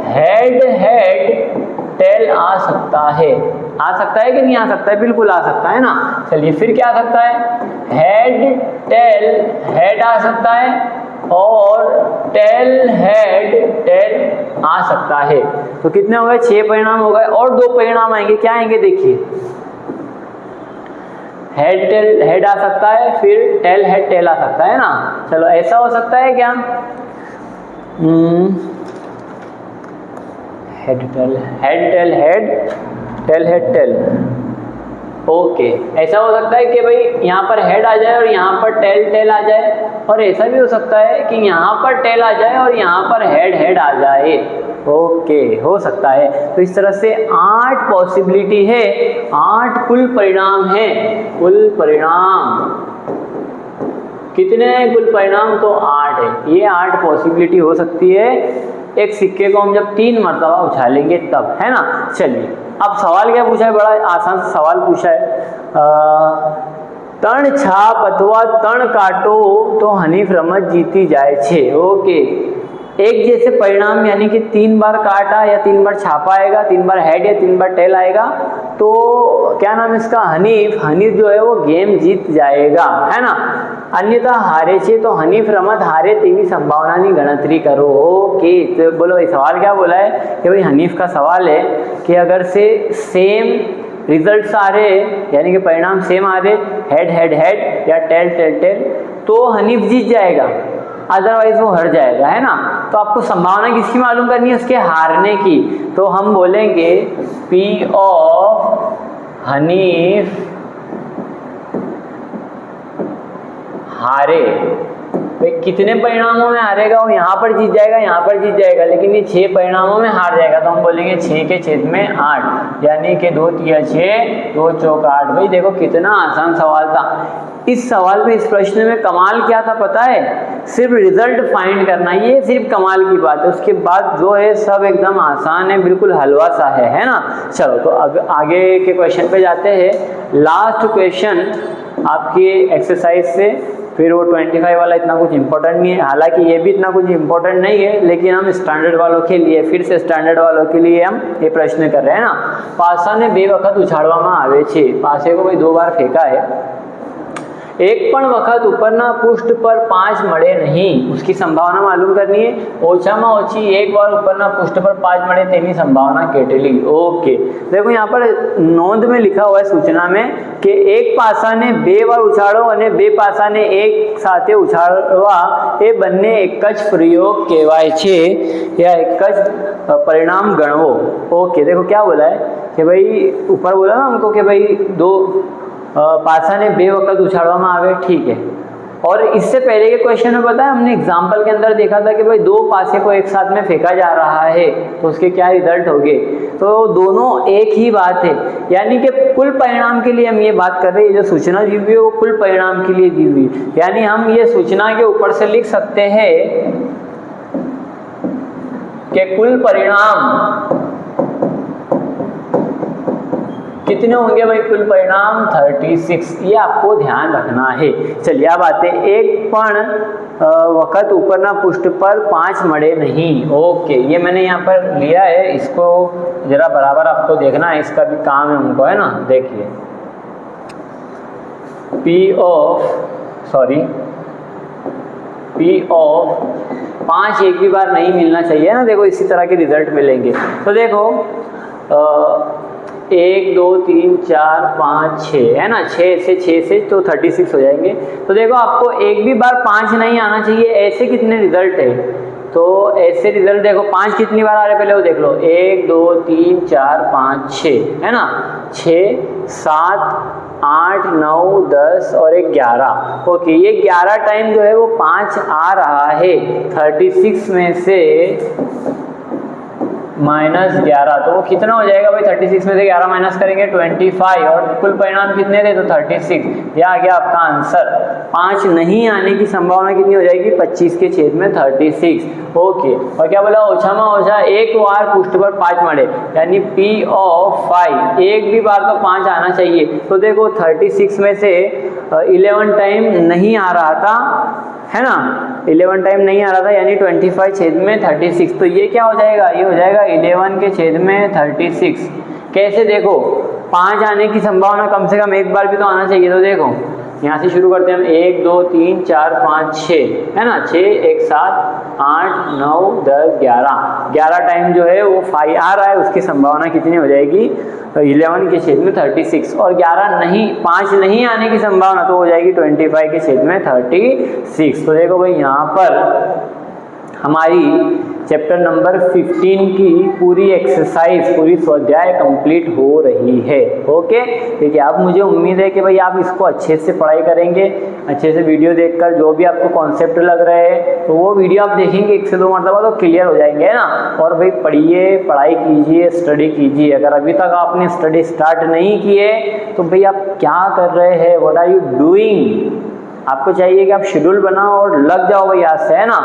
हेड हेड टेल आ सकता है। आ सकता है कि नहीं आ सकता है? बिल्कुल आ सकता है ना। चलिए फिर क्या आ सकता है? हेड टेल हेड आ सकता है और टेल हेड टेल आ सकता है। तो कितने हो गए? 6 परिणाम हो गए और 2 परिणाम आएंगे। क्या आएंगे? देखिए हेड टेल हेड आ सकता है, फिर टेल हेड टेल आ सकता है ना। चलो ऐसा हो सकता है क्या? Head tail head tail head tail head tail, okay. ऐसा हो सकता है कि भाई यहाँ पर हेड आ जाए और यहाँ पर टेल टेल आ जाए, और ऐसा भी हो सकता है कि यहाँ पर टेल आ जाए और यहाँ पर हेड हेड आ जाए। ओके, हो सकता है। तो इस तरह से 8 पॉसिबिलिटी है, 8 कुल परिणाम है। कुल परिणाम कितने हैं? कुल परिणाम तो 8 है। ये 8 पॉसिबिलिटी हो सकती है एक सिक्के को हम जब 3 मरतबा उछालेंगे तब, है ना। चलिए अब सवाल क्या पूछा है? बड़ा आसान सा सवाल पूछा है। तण छाप अथवा तण काटो तो हनीफ रमत जीती जाए छे। ओके, एक जैसे परिणाम यानी कि 3 बार काटा या 3 बार छापा आएगा, 3 बार हेड या 3 बार टेल आएगा, तो क्या नाम इसका? हनीफ। हनीफ जो है वो गेम जीत जाएगा, है ना। अन्यथा हारे छे तो हनीफ रमत हारे तेवी संभावना गणतरी करो। ओके, तो बोलो भाई सवाल क्या बोला है कि भाई हनीफ का सवाल है कि अगर से सेम रिजल्ट्स आ रहे यानी कि परिणाम सेम आ रहे, हेड हेड हेड या टेल टेल टेल, तो हनीफ जीत जाएगा, अदरवाइज वो हार जाएगा, है ना। तो आपको संभावना किसकी मालूम करनी है? उसके हारने की। तो हम बोलेंगे पी ऑफ हनीफ हारे। भाई कितने परिणामों में हारेगा? वो यहाँ पर जीत जाएगा, यहाँ पर जीत जाएगा, लेकिन ये 6 परिणामों में हार जाएगा। तो हम बोलेंगे 6 के छेद में 8, यानी कि 2 तिया 6, 2 चौक 8। भाई देखो कितना आसान सवाल था। इस सवाल में, इस प्रश्न में कमाल क्या था पता है? सिर्फ रिजल्ट फाइंड करना, ये सिर्फ कमाल की बात है। उसके बाद जो है सब एकदम आसान है, बिल्कुल हलवा सा है ना। चलो तो अब आगे के क्वेश्चन पे जाते हैं। लास्ट क्वेश्चन आपकी एक्सरसाइज से, फिर वो 25 वाला इतना कुछ इंपॉर्टेंट नहीं है। हालांकि ये भी इतना कुछ इंपॉर्टेंट नहीं है, लेकिन हम स्टैंडर्ड वालों के लिए, फिर से स्टैंडर्ड वालों के लिए हम ये प्रश्न कर रहे हैं ना। पासा ने 2 वखत उछाड़वामां आवे छे। पासे को भाई 2 बार फेंका है, एक पण वखत ઉપરના પૃષ્ઠ પર 5 મળે નહીં, उसकी संभावना मालूम करनी है। ઓછામાં ઓછી एक बार ઉપરના पृष्ठ पर 5 મળે તેની संभावना કેટલી? ओके, देखो यहाँ पर नोंध में लिखा हुआ है सूचना में कि एक પાસાને 2 વાર ઉછાળો અને 2 પાસાને એક સાથે ઉછાળવા એ બંને એક જ પ્રયોગ કહેવાય છે या एक જ परिणाम गणवो। ओके, देखो क्या बोला है कि भाई ऊपर बोला ना हमको कि भाई 2 पासाने 2 वक्त उछाड़वामां आवे, ठीक है। और इससे पहले के क्वेश्चन में पता है हमने एग्जाम्पल के अंदर देखा था कि भाई 2 पासे को एक साथ में फेंका जा रहा है तो उसके क्या रिजल्ट होंगे, तो दोनों एक ही बात है, यानी कि कुल परिणाम के लिए हम ये बात कर रहे हैं। जो सूचना दी हुई है वो कुल परिणाम के लिए दी हुई, यानी हम ये सूचना के ऊपर से लिख सकते हैं कि कुल परिणाम कितने होंगे भाई? कुल परिणाम 36, ये आपको ध्यान रखना है। चलिए अब आते हैं, एक पण वक्त ऊपरना पृष्ठ पर 5 મળે नहीं। ओके, ये मैंने यहाँ पर लिया है, इसको जरा बराबर आपको देखना है, इसका भी काम है हमको, है ना। देखिए P ऑफ 5 एक भी बार नहीं मिलना चाहिए ना, देखो इसी तरह के रिजल्ट मिलेंगे। तो देखो 1 2 3 4 5 6 है ना, 6 से तो 36 हो जाएंगे। तो देखो आपको एक भी बार 5 नहीं आना चाहिए, ऐसे कितने रिजल्ट है? तो ऐसे रिजल्ट देखो 5 कितनी बार आ रहे पहले वो देख लो, 1 2 3 4 5 6 है ना, 6 7 8 9 10 और 11। ओके, ये 11 टाइम जो है वो 5 आ रहा है 36 में से -11, तो वो कितना हो जाएगा भाई? 36 में से 11 माइनस करेंगे 25, और कुल परिणाम कितने थे? तो 36। यह आ गया आपका आंसर। 5 नहीं आने की संभावना कितनी हो जाएगी? 25 के छेद में 36। ओके, और क्या बोला? ओछामा ओछा एक बार पृष्ठ पर 5 મળે, यानी P ऑफ 5 एक भी बार तो 5 आना चाहिए। तो देखो 36 में से 11 टाइम नहीं आ रहा था, है ना, 11 टाइम नहीं आ रहा था, यानी 25 छेद में 36। तो ये क्या हो जाएगा? ये हो जाएगा 11 के छेद में 36। कैसे? देखो 5 आने की संभावना कम से कम एक बार भी तो आना चाहिए। तो देखो यहाँ से शुरू करते हैं हम, 1 2 3 4 5 6 है ना, 6 1 7 8 9 10 11 टाइम जो है वो 5 आ रहा है, उसकी संभावना कितनी हो जाएगी? 11 के छेद में 36। और 5 नहीं आने की संभावना तो हो जाएगी 25 के छेद में 36। तो देखो भाई यहाँ पर हमारी चैप्टर नंबर 15 की पूरी एक्सरसाइज, पूरी स्वाध्याय कंप्लीट हो रही है। ओके, देखिए अब मुझे उम्मीद है कि भाई आप इसको अच्छे से पढ़ाई करेंगे, अच्छे से वीडियो देखकर जो भी आपको कॉन्सेप्ट लग रहे हैं तो वो वीडियो आप देखेंगे 1 से 2 मरतबा तो क्लियर हो जाएंगे, है ना। और भाई पढ़िए, पढ़ाई कीजिए, स्टडी कीजिए। अगर अभी तक आपने स्टडी स्टार्ट नहीं की है तो भाई आप क्या कर रहे हैं? What are you doing? आपको चाहिए कि आप शेड्यूल बनाओ और लग जाओ भाई आज से, है ना,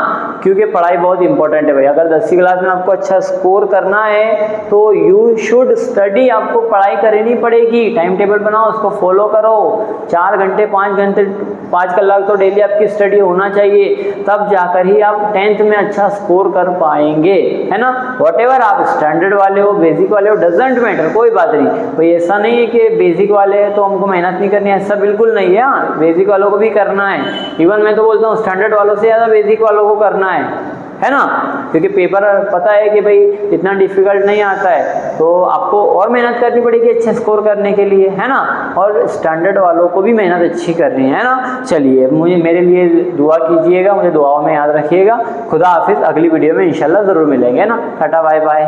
क्योंकि पढ़ाई बहुत इंपॉर्टेंट है भाई। अगर 10वीं क्लास में आपको अच्छा स्कोर करना है तो यू शुड स्टडी, आपको पढ़ाई करनी पड़ेगी। टाइम टेबल बनाओ, उसको फॉलो करो। 4 घंटे 5 कलाक तो डेली आपकी स्टडी होना चाहिए, तब जाकर ही आप 10th में अच्छा स्कोर कर पाएंगे, है ना। व्हाटएवर आप स्टैंडर्ड वाले हो, बेसिक वाले हो, डजेंट मैटर, कोई बात नहीं भाई। ऐसा नहीं है कि बेसिक वाले हैं तो हमको मेहनत नहीं करनी है, ऐसा बिल्कुल नहीं है। हाँ, बेसिक वालों को भी करना है। इवन मैं तो बोलता हूँ स्टैंडर्ड वालों से ज़्यादा बेसिक वालों को करना है ना, क्योंकि पेपर पता है कि भाई इतना डिफिकल्ट नहीं आता है, तो आपको और मेहनत करनी पड़ेगी अच्छे स्कोर करने के लिए, है ना। और स्टैंडर्ड वालों को भी मेहनत अच्छी करनी है ना। चलिए, मेरे लिए दुआ कीजिएगा, मुझे दुआओं में याद रखिएगा। खुदा हाफिज़। अगली वीडियो में इंशाल्लाह ज़रूर मिलेंगे, ना। Tata bye bye.